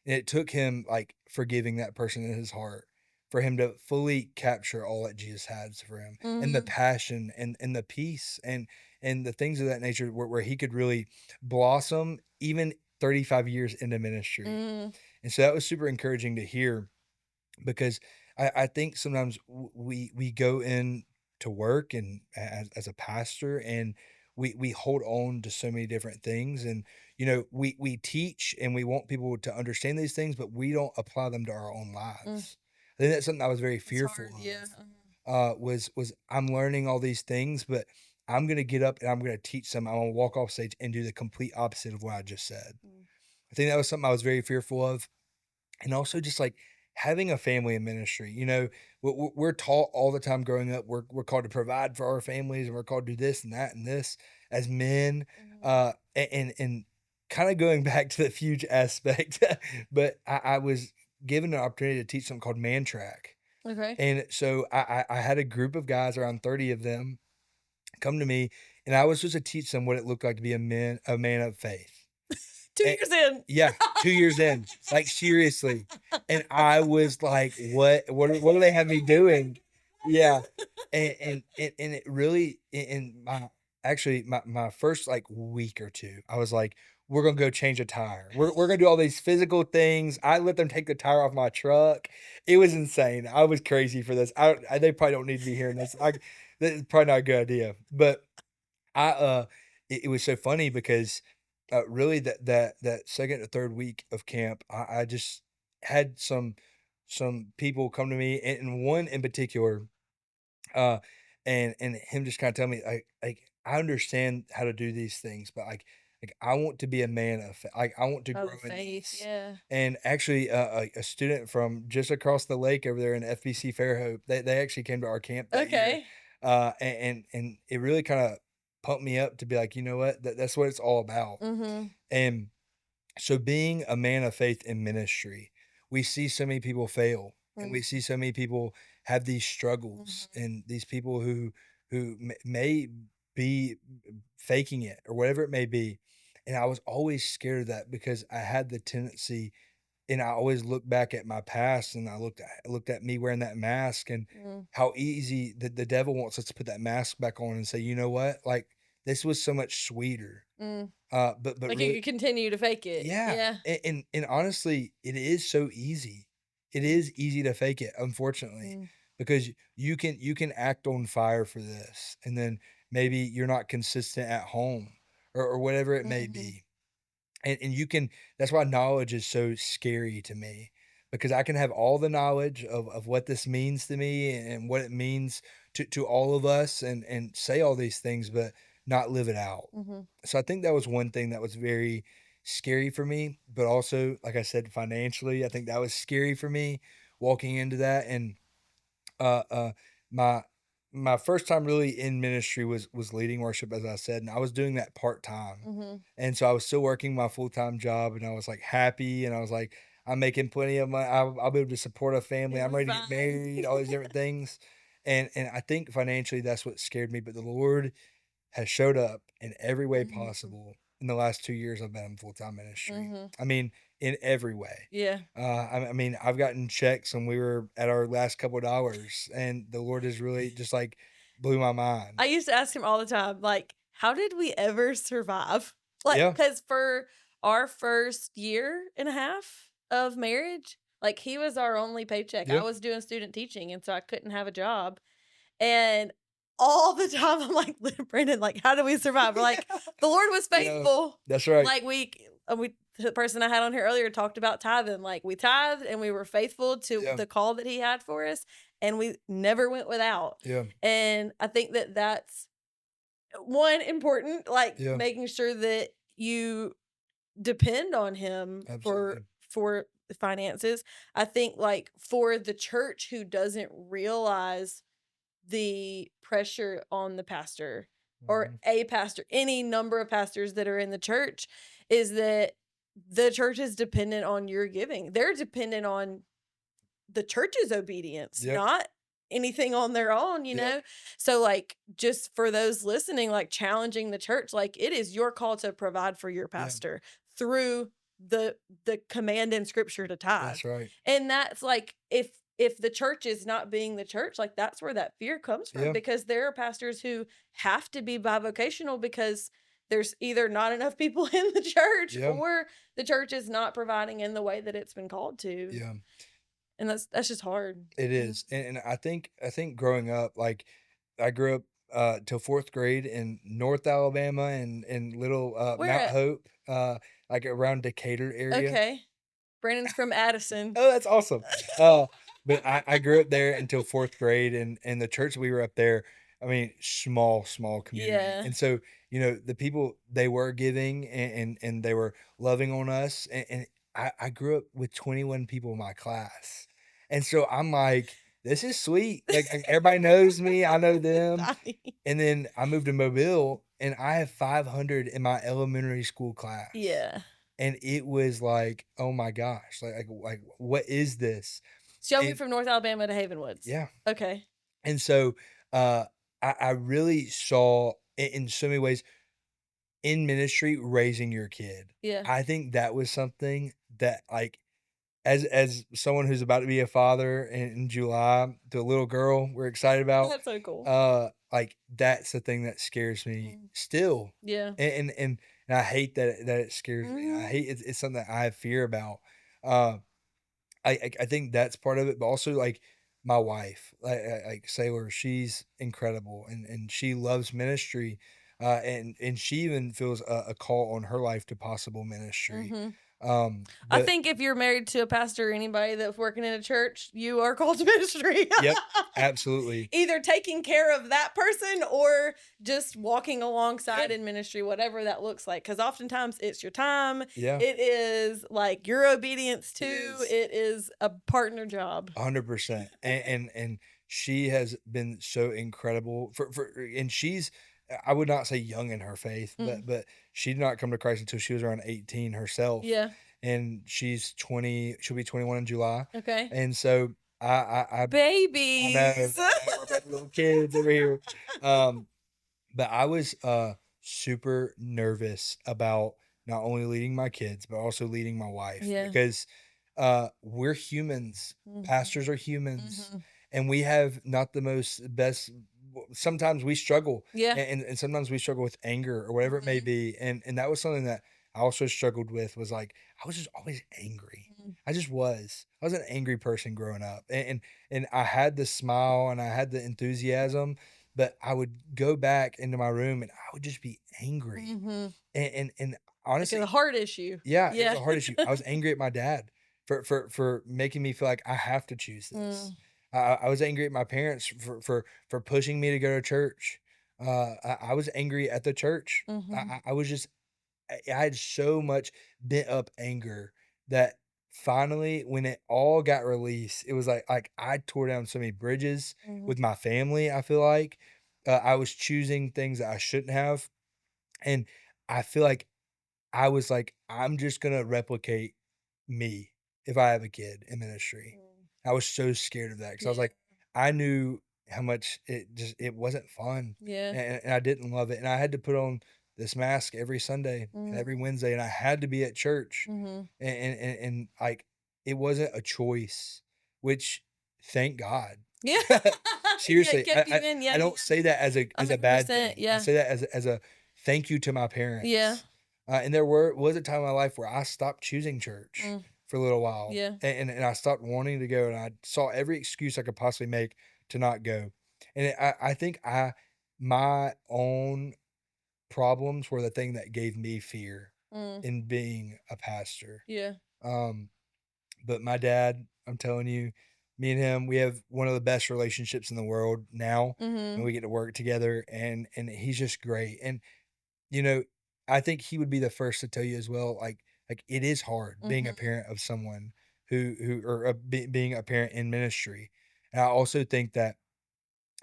Speaker 1: And it took him like forgiving that person in his heart for him to fully capture all that Jesus has for him and the
Speaker 2: Mhm.
Speaker 1: passion and the peace and the things of that nature where he could really blossom even 35 years into ministry.
Speaker 2: Mm.
Speaker 1: And so that was super encouraging to hear because I think sometimes we go in to work and as a pastor and we hold on to so many different things and we teach and we want people to understand these things but we don't apply them to our own
Speaker 2: Mm.
Speaker 1: lives. I think that's something I was very
Speaker 2: It's
Speaker 1: fearful
Speaker 2: hard, yeah.
Speaker 1: of was I'm learning all these things but I'm gonna get up and I'm gonna teach them. I'm gonna walk off stage and do the complete opposite of what I just said.
Speaker 2: Mm.
Speaker 1: I think that was something I was very fearful of and also just like having a family in ministry, we're taught all the time growing up. We're called to provide for our families, and we're called to do this and that and this as men.
Speaker 2: Mhm.
Speaker 1: And kind of going back to the huge aspect, but I was given an opportunity to teach something called man track,
Speaker 2: Okay.
Speaker 1: and so I had a group of guys, around 30 of them, come to me, and I was supposed to teach them what it looked like to be a man of faith.
Speaker 2: 2
Speaker 1: Eh
Speaker 2: years in.
Speaker 1: yeah, 2 years in, like, seriously, and I was like, "What do they have me doing?" Yeah, and it really in my actually, my first, like, week or 2, I was like, "We're gonna go change a tire. We're gonna do all these physical things." I let them take the tire off my truck. It was insane. I was crazy for this. They probably don't need to be hearing this. This is probably not a good idea, but it was so funny because, really that 2nd or 3rd week of camp, I just had some people come to me, and one in particular, uh, and him just kinda tell me, like, "I understand how to do these things, but, I want to be a man of I want to
Speaker 2: Oh,
Speaker 1: grow
Speaker 2: the
Speaker 1: in
Speaker 2: faith,
Speaker 1: these."
Speaker 2: yeah.
Speaker 1: And actually, a student from just across the lake over there in FBC Fairhope, they actually came to our camp that year,
Speaker 2: Okay.
Speaker 1: and it really kinda pumped me up to be like, "You know what? That's what it's all about."
Speaker 2: Mhm.
Speaker 1: And so being a man of faith in ministry, we see so many people fail, and we
Speaker 2: Mm.
Speaker 1: see so many people have these struggles,
Speaker 2: Mhm.
Speaker 1: and these people who may be faking it or whatever it may be. And I was always scared of that because I had the tendency and I always look back at my past and I looked at me wearing that mask and
Speaker 2: Mm.
Speaker 1: how easy the devil wants us to put that mask back on and say, "You know what? Like, this was so much sweeter."
Speaker 2: Mm.
Speaker 1: But
Speaker 2: Like, you
Speaker 1: really
Speaker 2: could continue to fake it.
Speaker 1: yeah,
Speaker 2: Yeah.
Speaker 1: and honestly, it is so easy. It
Speaker 2: Mm.
Speaker 1: is easy to fake it, unfortunately,
Speaker 2: Mm.
Speaker 1: because you can act on fire for this, and then maybe you're not consistent at home or whatever it may
Speaker 2: Mhm.
Speaker 1: be. And you can that's why knowledge is so scary to me because I can have all the knowledge of what this means to me and what it means to all of us and say all these things, but not live it out.
Speaker 2: Mhm.
Speaker 1: So I think that was one thing that was very scary for me, but also, like I said, financially, I think that was scary for me walking into that. And uh, uh, my my first time really in ministry was leading worship, as I said, and I was doing that part time.
Speaker 2: Mhm.
Speaker 1: And so I was still working my full time job, and I was like happy, and I was like, I'm making plenty of money. I'll be able to support a family.
Speaker 2: You'll
Speaker 1: I'm
Speaker 2: be
Speaker 1: ready to get
Speaker 2: fine.
Speaker 1: married. All these different things, and I think financially that's what scared me. But the Lord has showed up in every way
Speaker 2: Mhm.
Speaker 1: possible in the last 2 years I've been in full-time ministry.
Speaker 2: Mhm.
Speaker 1: I mean, in every way.
Speaker 2: Yeah.
Speaker 1: I mean, I've gotten checks when we were at our last couple of dollars, and the Lord has really just, like, blew my mind.
Speaker 2: I used to ask him all the time, like, "How did we ever survive?" Like,
Speaker 1: Yeah,
Speaker 2: because for our first year and a half of marriage, like, he was our only paycheck. I
Speaker 1: yeah,
Speaker 2: was doing student teaching, and so I couldn't have a job, and all the time, I'm like, "Brandon, like, how do we survive?" We're like,
Speaker 1: yeah,
Speaker 2: "The Lord was
Speaker 1: yeah,
Speaker 2: faithful."
Speaker 1: that's right.
Speaker 2: Like, we the person I had on here earlier talked about tithing, like, we tithed and we were faithful to
Speaker 1: Yeah,
Speaker 2: the call that he had for us, and we never went without.
Speaker 1: Yeah.
Speaker 2: And I think that that's one important, like
Speaker 1: Yeah.
Speaker 2: making sure that you depend on him
Speaker 1: Absolutely.
Speaker 2: for finances. I think like for the church who doesn't realize the pressure on the pastor or
Speaker 1: Mhm.
Speaker 2: a pastor, any number of pastors that are in the church, is that the church is dependent on your giving. They're dependent on the church's obedience,
Speaker 1: Yep.
Speaker 2: not anything on their own, you
Speaker 1: Yep.
Speaker 2: know? So, like, just for those listening, like, challenging the church, like, it is your call to provide for your
Speaker 1: Yeah.
Speaker 2: pastor through the command in scripture to tithe.
Speaker 1: That's right.
Speaker 2: And that's like if the church is not being the church, like, that's where that fear comes from
Speaker 1: Yeah.
Speaker 2: because there are pastors who have to be bivocational because there's either not enough people in the church
Speaker 1: Yeah.
Speaker 2: or the church is not providing in the way that it's been called to.
Speaker 1: Yeah.
Speaker 2: And that's just hard.
Speaker 1: It
Speaker 2: Mhm.
Speaker 1: is, and I think growing up, like, I grew up, till 4th grade in North Alabama and in little,
Speaker 2: Where
Speaker 1: Mount
Speaker 2: at?
Speaker 1: Hope, like, around Decatur area.
Speaker 2: Okay. Brandon's from Addison.
Speaker 1: Oh, that's awesome. But I grew up there until 4th grade, and the church we were up there, I mean, small community,
Speaker 2: Yeah.
Speaker 1: and so, the people, they were giving and they were loving on us, and I grew up with 21 people in my class, and so I'm like, "This is sweet." Like, everybody knows me, I know them,
Speaker 2: Tiny.
Speaker 1: and then I moved to Mobile, and I have 500 in my elementary school class.
Speaker 2: Yeah.
Speaker 1: And it was like, "Oh my gosh, like, what is this?"
Speaker 2: So y'all moved
Speaker 1: And
Speaker 2: from North Alabama to Haven Woods.
Speaker 1: yeah,
Speaker 2: Okay.
Speaker 1: and so, uh, I really saw in so many ways in ministry, raising your kid.
Speaker 2: Yeah.
Speaker 1: I think that was something that, like, as someone who's about to be a father in July to a little girl we're excited about,
Speaker 2: That's so cool.
Speaker 1: like, that's the thing that scares me
Speaker 2: Mm.
Speaker 1: still,
Speaker 2: Yeah.
Speaker 1: and I hate that it scares me. I
Speaker 2: Mhm.
Speaker 1: hate it's something that I have fear about. Uh, I think that's part of it, but also, like, my wife, like Sailor, she's incredible, and she loves ministry, and she even feels a call on her life to possible ministry.
Speaker 2: Mhm. I
Speaker 1: But
Speaker 2: think if you're married to a pastor or anybody that's working in a church, you are called to ministry.
Speaker 1: yep, absolutely.
Speaker 2: Either taking care of that person or just walking
Speaker 1: Yeah,
Speaker 2: alongside in ministry, whatever that looks like. Because oftentimes it's your time,
Speaker 1: yeah,
Speaker 2: it is like your obedience
Speaker 1: it
Speaker 2: too,
Speaker 1: is.
Speaker 2: it is a partner job.
Speaker 1: 100%. And she has been so incredible and she's, I would not say young in her faith,
Speaker 2: Mm,
Speaker 1: but she did not come to Christ until she was around 18 herself.
Speaker 2: yeah.
Speaker 1: And she's 20, she'll be 21 in July.
Speaker 2: Okay.
Speaker 1: And so I know,
Speaker 2: Babies.
Speaker 1: we're about little kids over here. Um, but I was, super nervous about not only leading my kids, but also leading my wife
Speaker 2: Yeah.
Speaker 1: because, we're humans.
Speaker 2: Mhm.
Speaker 1: Pastors are humans,
Speaker 2: Mhm.
Speaker 1: and we have not the most best sometimes we struggle,
Speaker 2: Yeah.
Speaker 1: and sometimes we struggle with anger or whatever it may
Speaker 2: Mhm.
Speaker 1: be, and that was something that I also struggled with was, like, I was just always angry.
Speaker 2: Mhm.
Speaker 1: I just was. I was an angry person growing up, and I had the smile and I had the enthusiasm, but I would go back into my room and I would just be angry.
Speaker 2: Mhm.
Speaker 1: And
Speaker 2: Like a
Speaker 1: honestly,
Speaker 2: heart issue.
Speaker 1: yeah, it was
Speaker 2: Yeah.
Speaker 1: a hard issue. I was angry at my dad for making me feel like I have to choose this.
Speaker 2: Mm.
Speaker 1: I was angry at my parents for pushing me to go to church. I was angry at the church.
Speaker 2: Mhm.
Speaker 1: I was just I had so much bent up anger that finally, when it all got released, it was like I tore down so many bridges
Speaker 2: Mhm.
Speaker 1: with my family. I feel like I was choosing things that I shouldn't have, and I feel like I was like, I'm just gonna replicate me if I have a kid in ministry.
Speaker 2: Mm.
Speaker 1: I was so scared of that because I was
Speaker 2: Yeah.
Speaker 1: like, I knew how much it wasn't fun,
Speaker 2: Yeah.
Speaker 1: and I didn't love it, and I had to put on this mask every Sunday and every
Speaker 2: Mhm.
Speaker 1: Wednesday, and I had to be at church,
Speaker 2: Mhm.
Speaker 1: and like it wasn't a choice, which thank God.
Speaker 2: Yeah. Yeah, it
Speaker 1: Seriously,
Speaker 2: kept you in.
Speaker 1: I
Speaker 2: Yeah,
Speaker 1: don't
Speaker 2: yeah.
Speaker 1: say that as a bad
Speaker 2: 100%.
Speaker 1: thing. I
Speaker 2: Yeah.
Speaker 1: say that as a thank you to my
Speaker 2: Yeah.
Speaker 1: parents. And there was a time in my life where I stopped choosing church
Speaker 2: Mm.
Speaker 1: for a little while,
Speaker 2: Yeah.
Speaker 1: and I stopped wanting to go, and I saw every excuse I could possibly make to not go. And I think my own problems were the thing that gave me fear
Speaker 2: Mm.
Speaker 1: in being a pastor.
Speaker 2: Yeah.
Speaker 1: Um, but my dad, I'm telling you, Me and him, we have one of the best relationships in the world now, and
Speaker 2: Mhm.
Speaker 1: we get to work together, and he's just great. And you know, I think he would be the first to tell you as well. Like it is hard being a
Speaker 2: Mhm.
Speaker 1: parent of someone who or being a parent in ministry. And I also think that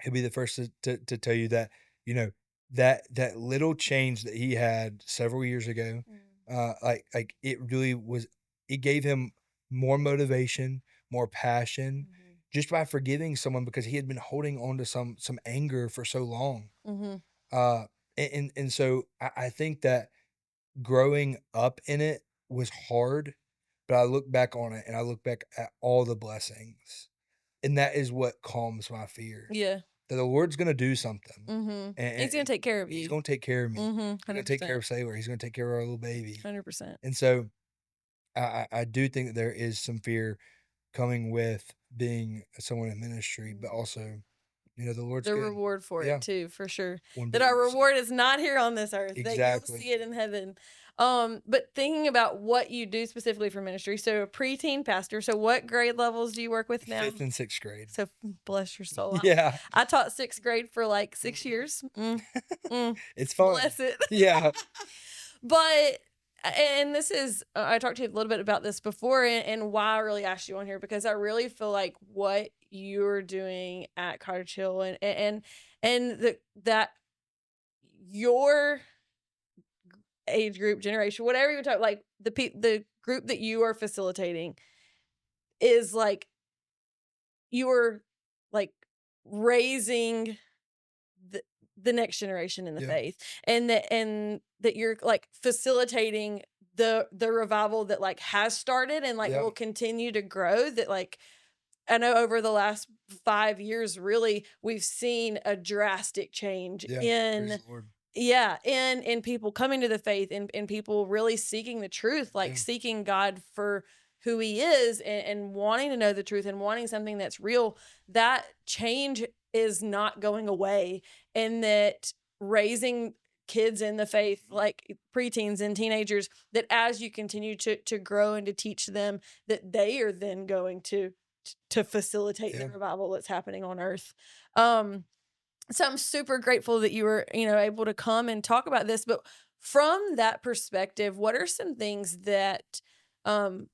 Speaker 1: he'll be the first to tell you that, you know, that little change that he had several years ago,
Speaker 2: Mm.
Speaker 1: like it really was it gave him more motivation, more passion
Speaker 2: Mhm.
Speaker 1: just by forgiving someone because he had been holding on to some anger for so long.
Speaker 2: Mhm.
Speaker 1: Uh and so I think that growing up in it was hard, but I look back on it and I look back at all the blessings. And that is what calms my fear.
Speaker 2: Yeah.
Speaker 1: That the Lord's gonna do something,
Speaker 2: Mhm.
Speaker 1: and
Speaker 2: He's gonna
Speaker 1: and
Speaker 2: take care of
Speaker 1: He's
Speaker 2: you.
Speaker 1: gonna take care of me.
Speaker 2: Mhm.
Speaker 1: He's gonna take care
Speaker 2: 100%.
Speaker 1: of Sailor, he's gonna take care of our little baby,
Speaker 2: 100%.
Speaker 1: and so I do think that there is some fear coming with being someone in ministry, but
Speaker 2: Mhm.
Speaker 1: also, the Lord's
Speaker 2: The
Speaker 1: good.
Speaker 2: reward for it
Speaker 1: Yeah,
Speaker 2: too, for sure.
Speaker 1: one
Speaker 2: That
Speaker 1: bit
Speaker 2: our
Speaker 1: you see.
Speaker 2: reward is not here on this earth, that you'll
Speaker 1: Exactly.
Speaker 2: see it in heaven. But thinking about what you do specifically for ministry, so a preteen pastor, so what grade levels do you work with now?
Speaker 1: 5th and 6th grade.
Speaker 2: So bless your soul.
Speaker 1: Yeah.
Speaker 2: I taught 6th grade for like 6 years.
Speaker 1: It's fun.
Speaker 2: Bless it.
Speaker 1: Yeah.
Speaker 2: But and this is I talked to you a little bit about this before, and why I really asked you on here because I really feel like what you're doing at Cottage Hill and that your age group, generation, whatever you talk, like the group that you are facilitating is like you're like raising the the next generation in the
Speaker 1: Yeah.
Speaker 2: faith, and that you're like facilitating the revival that like has started and like
Speaker 1: Yeah.
Speaker 2: will continue to grow, that like I know over the last 5 years really we've seen a drastic change
Speaker 1: Yeah. Praise
Speaker 2: in,
Speaker 1: the Lord.
Speaker 2: yeah, in people coming to the faith, and people really seeking the truth, like
Speaker 1: Yeah.
Speaker 2: seeking God for who he is, and wanting to know the truth and wanting something that's real. That change is not going away, and that raising kids in the faith, like preteens and teenagers, that as you continue to grow and to teach them, that they are then going to facilitate the
Speaker 1: Yeah.
Speaker 2: revival that's happening on earth. Um so I'm super grateful that you were, able to come and talk about this. But from that perspective, what are some things that, um,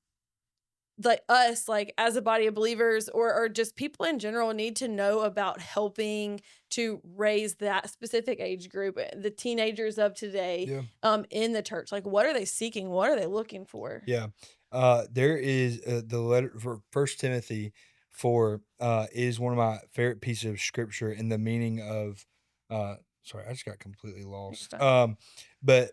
Speaker 2: like us, like as a body of believers, or just people in general, need to know about helping to raise that specific age group, the teenagers of today,
Speaker 1: Yeah.
Speaker 2: in the church? Like, what are they seeking? What are they looking for?
Speaker 1: Yeah. There is the letter for First Timothy 4 is one of my favorite pieces of scripture in the meaning of sorry, I just got completely
Speaker 2: You're
Speaker 1: lost.
Speaker 2: fine.
Speaker 1: But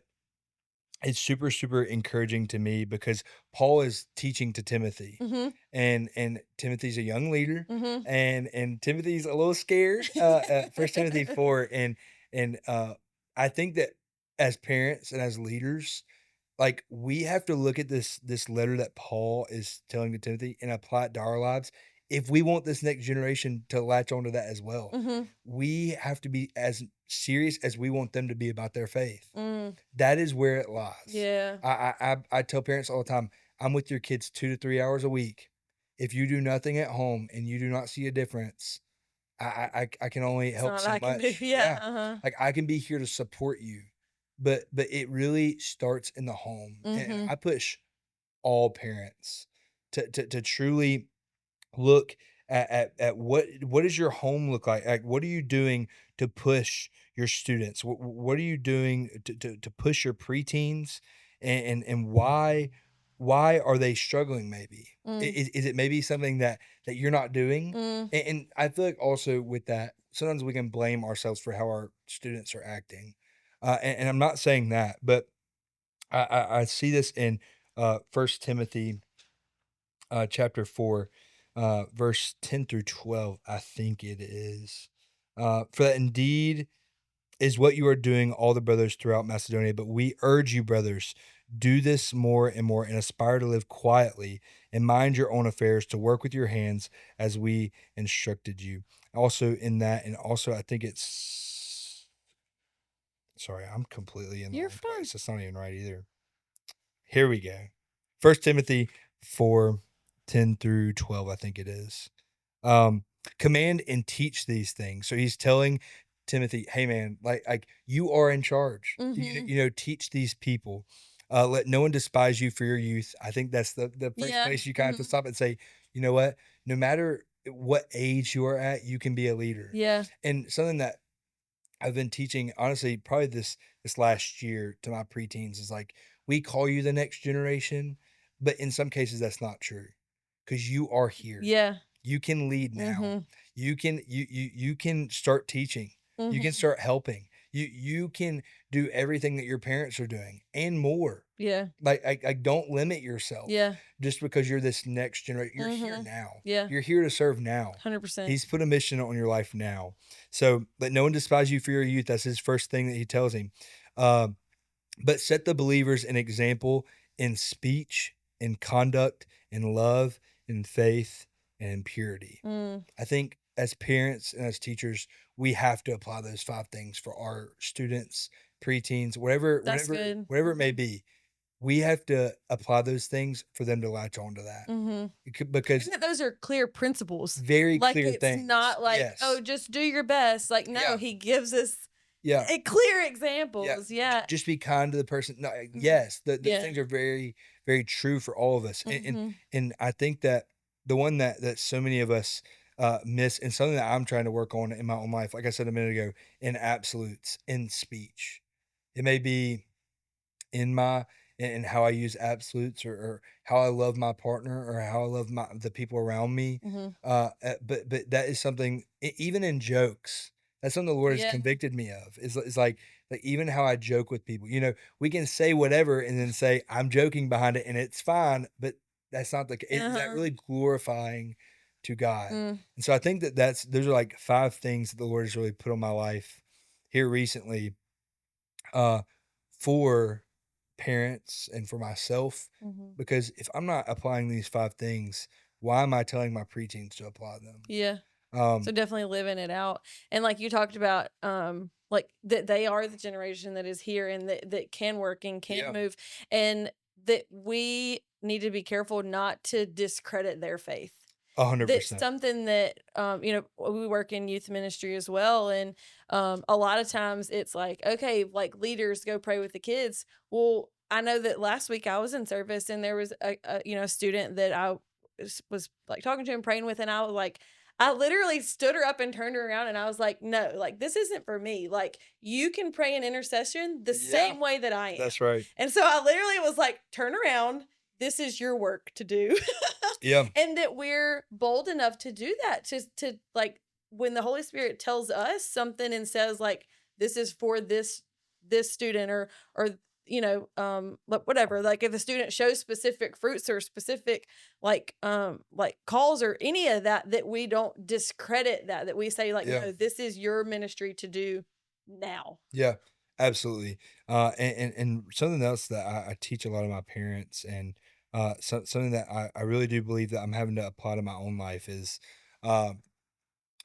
Speaker 1: it's super, super encouraging to me because Paul is teaching to Timothy,
Speaker 2: Mm-hmm.
Speaker 1: and Timothy's a young leader,
Speaker 2: Mm-hmm.
Speaker 1: and Timothy's a little scared. First Timothy 4, and I think that as parents and as leaders, like, we have to look at this letter that Paul is telling to Timothy and apply it to our lives if we want this next generation to latch onto that as well.
Speaker 2: Mm-hmm.
Speaker 1: We have to be as serious as we want them to be about their faith.
Speaker 2: Mm,
Speaker 1: That is where it lies.
Speaker 2: yeah,
Speaker 1: I tell parents all the time, "I'm with your kids 2 to 3 hours a week. If you do nothing at home and you do not see a difference, I can only
Speaker 2: it's
Speaker 1: help
Speaker 2: not
Speaker 1: so
Speaker 2: I can do.
Speaker 1: much."
Speaker 2: Yeah.
Speaker 1: Yeah.
Speaker 2: Uh-huh.
Speaker 1: Like, I can be here to support you, but it really starts in the home, and
Speaker 2: Mm-hmm.
Speaker 1: I push all parents to truly look at what does your home look like? Like, what are you doing to push your students? What are you doing to push your preteens, and why are they struggling? Maybe
Speaker 2: Mm,
Speaker 1: is it maybe something that you're not doing?
Speaker 2: mm.
Speaker 1: And I feel like also with that, sometimes we can blame ourselves for how our students are acting, and I'm not saying that, but I see this in First Timothy chapter 4, verse 10 through 12, I think it is. For that indeed is what you are doing, all the brothers throughout Macedonia. But we urge you, brothers, do this more and more and aspire to live quietly and mind your own affairs, to work with your hands as we instructed you. Also, in that, and also, I think it's sorry, I'm completely in the
Speaker 2: You're
Speaker 1: wrong
Speaker 2: fine.
Speaker 1: place. That's not even right either. Here we go. First Timothy 4, 10 through 12, I think it is. Um, Command and teach these things. So he's telling Timothy, "Hey, man, like you are in charge.
Speaker 2: Mhm.
Speaker 1: Teach these people. Let no one despise you for your youth." I think that's the first
Speaker 2: Yeah.
Speaker 1: place you kind of have to
Speaker 2: Mhm.
Speaker 1: stop and say, you know what? No matter what age you are at, you can be a leader.
Speaker 2: Yeah.
Speaker 1: And something that I've been teaching, honestly, probably this last year to my preteens is like, we call you the next generation, but in some cases that's not true because you are here.
Speaker 2: Yeah.
Speaker 1: You can lead now.
Speaker 2: Mhm.
Speaker 1: You can start teaching. You can
Speaker 2: Mhm.
Speaker 1: start helping. You can do everything that your parents are doing and more.
Speaker 2: Yeah.
Speaker 1: Like, don't limit yourself
Speaker 2: Yeah.
Speaker 1: just because you're this next generation. You're here
Speaker 2: Mhm.
Speaker 1: now.
Speaker 2: Yeah.
Speaker 1: You're here to serve now.
Speaker 2: 100%.
Speaker 1: He's put a mission on your life now. So let no one despise you for your youth. That's his first thing that he tells him. Um, but set the believers an example in speech, in conduct, in love, in faith, and in purity.
Speaker 2: Mm,
Speaker 1: I think as parents and as teachers, we have to apply those 5 things for our students, preteens, whatever
Speaker 2: that's
Speaker 1: whatever
Speaker 2: good.
Speaker 1: whatever it may
Speaker 2: Mhm.
Speaker 1: be. We have to apply those things for them to latch on to that.
Speaker 2: Mhm.
Speaker 1: Because
Speaker 2: And that those are clear principles.
Speaker 1: very
Speaker 2: Like,
Speaker 1: clear
Speaker 2: it's
Speaker 1: things.
Speaker 2: not like, "Oh,
Speaker 1: Yes.
Speaker 2: just do your best." Like, no,
Speaker 1: Yeah.
Speaker 2: he gives us
Speaker 1: Yeah.
Speaker 2: clear
Speaker 1: Yeah,
Speaker 2: examples. Yeah.
Speaker 1: just be kind to the person. No,
Speaker 2: Mhm.
Speaker 1: yes, those
Speaker 2: Yeah.
Speaker 1: things are very, very true for all of us,
Speaker 2: Mhm.
Speaker 1: and I think that the one that so many of us, miss and something that I'm trying to work on in my own life, like I said a minute ago, in absolutes, in speech. It may be in my in how I use absolutes or how I love my partner or how I love the people around me.
Speaker 2: Mhm.
Speaker 1: But that is something even in jokes. That's something the Lord has
Speaker 2: Yeah.
Speaker 1: convicted me of. Is like even how I joke with people. We can say whatever and then say I'm joking behind it and it's fine, but that's not is that
Speaker 2: Uh-huh.
Speaker 1: really glorifying to God?
Speaker 2: Mm.
Speaker 1: And so I think that those are like 5 things that the Lord has really put on my life here recently uh, for parents and for myself,
Speaker 2: Mhm.
Speaker 1: because if I'm not applying these 5 things, why am I telling my preteens to apply them?
Speaker 2: Yeah. So
Speaker 1: Um,
Speaker 2: definitely living it out. And like you talked about, like that they are the generation that is here and that can work and can
Speaker 1: yeah,
Speaker 2: move. And that we need to be careful not to discredit their faith. That's
Speaker 1: 100%.
Speaker 2: something that we work in youth ministry as well. And a lot of times it's like, okay, like leaders go pray with the kids. Well, I know that last week I was in service and there was a student that I was like talking to and praying with, and I was like, I literally stood her up and turned her around and I was like, "No, like this isn't for me. Like you can pray an intercession the
Speaker 1: Yeah,
Speaker 2: same way that I am."
Speaker 1: that's right.
Speaker 2: And so I literally was like, "Turn around. This is your work to do."
Speaker 1: Yeah,
Speaker 2: And that we're bold enough to do that, to like when the Holy Spirit tells us something and says like this is for this student, or whatever, like if a student shows specific fruits or specific like calls or any of that, that we don't discredit that we say like,
Speaker 1: yeah,
Speaker 2: no, this is your ministry to do now.
Speaker 1: yeah, absolutely. And something else that I teach a lot of my parents and, something that I really do believe that I'm having to apply to my own life is, um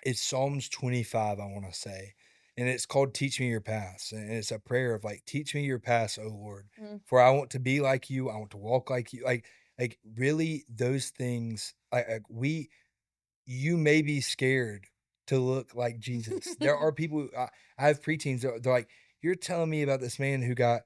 Speaker 1: it's Psalms 25, I wanna say, and it's called "Teach Me Your Paths," and it's a prayer of, like, "Teach me your paths, O Lord,
Speaker 2: Mm.
Speaker 1: for I want to be like you, I want to walk like you." Really, those things, we you may be scared to look like Jesus. There are people I have preteens, they're like, "You're telling me about this man who got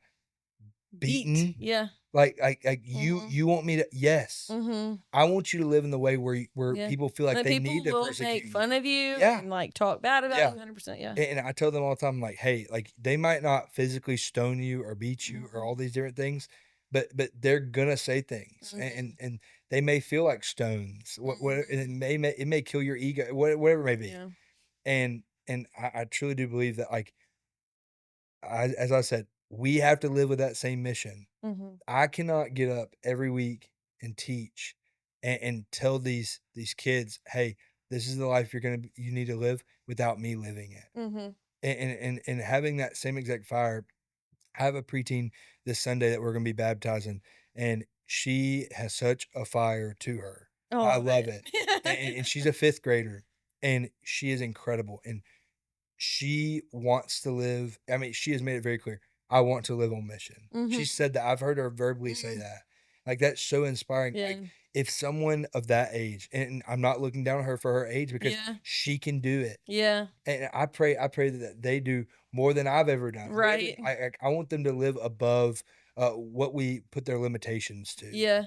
Speaker 2: Beat.
Speaker 1: beaten?
Speaker 2: Yeah. Mhm.
Speaker 1: You want me to" Yes.
Speaker 2: Mhm.
Speaker 1: I want you to live in the way where
Speaker 2: Yeah.
Speaker 1: people feel
Speaker 2: And
Speaker 1: like
Speaker 2: then
Speaker 1: they need
Speaker 2: people
Speaker 1: to
Speaker 2: will
Speaker 1: persecute
Speaker 2: make
Speaker 1: you.
Speaker 2: fun of you
Speaker 1: Yeah,
Speaker 2: and like talk bad about you
Speaker 1: yeah.
Speaker 2: 100%. Yeah.
Speaker 1: And I tell them all the time, like, "Hey, like, they might not physically stone you or beat you or
Speaker 2: Mhm.
Speaker 1: all these different things, but they're gonna say things,
Speaker 2: Mhm.
Speaker 1: and they may feel like stones. What and
Speaker 2: Mhm.
Speaker 1: it may kill your ego, whatever it may be."
Speaker 2: Yeah.
Speaker 1: And I truly do believe that, like, as I said, we have to live with that same mission.
Speaker 2: Mhm.
Speaker 1: I cannot get up every week and teach and tell these kids, "Hey, this is the life you need to live," without me living it.
Speaker 2: Mhm.
Speaker 1: And having that same exact fire. I have a preteen this Sunday that we're gonna be baptizing, and she has such a fire to her.
Speaker 2: Oh,
Speaker 1: I
Speaker 2: I
Speaker 1: love
Speaker 2: bet.
Speaker 1: it, and she's a 5th grader, and she is incredible, and she wants to live. I mean, she has made it very clear, "I want to live on mission." She
Speaker 2: Mhm.
Speaker 1: said that. I've heard her verbally say
Speaker 2: Mhm.
Speaker 1: that. Like, that's so inspiring. Like,
Speaker 2: Yeah.
Speaker 1: if someone of that age, and I'm not looking down on her for her age because
Speaker 2: Yeah.
Speaker 1: she can do it,
Speaker 2: Yeah.
Speaker 1: and I pray that they do more than I've ever done, whatever.
Speaker 2: Right.
Speaker 1: I want them to live above, what we put their limitations to.
Speaker 2: Yeah.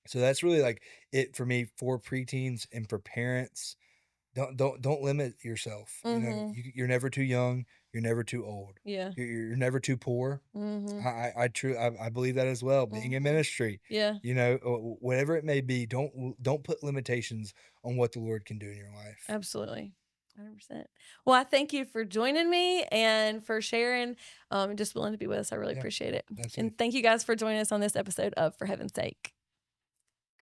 Speaker 1: So that's really, like, it for me for preteens and for parents. Don't limit yourself,
Speaker 2: Mhm.
Speaker 1: you're never too young, you're never too old,
Speaker 2: Yeah.
Speaker 1: you're never too poor.
Speaker 2: Mhm.
Speaker 1: I believe that as well, being in
Speaker 2: Mhm.
Speaker 1: ministry,
Speaker 2: Yeah.
Speaker 1: whatever it may be, don't put limitations on what the Lord can do in your life.
Speaker 2: Absolutely. 100%. Well, I thank you for joining me and for sharing, just willing to be with us. I really
Speaker 1: Yeah,
Speaker 2: appreciate it.
Speaker 1: that's it.
Speaker 2: And thank you guys for joining us on this episode of For Heaven's Sake.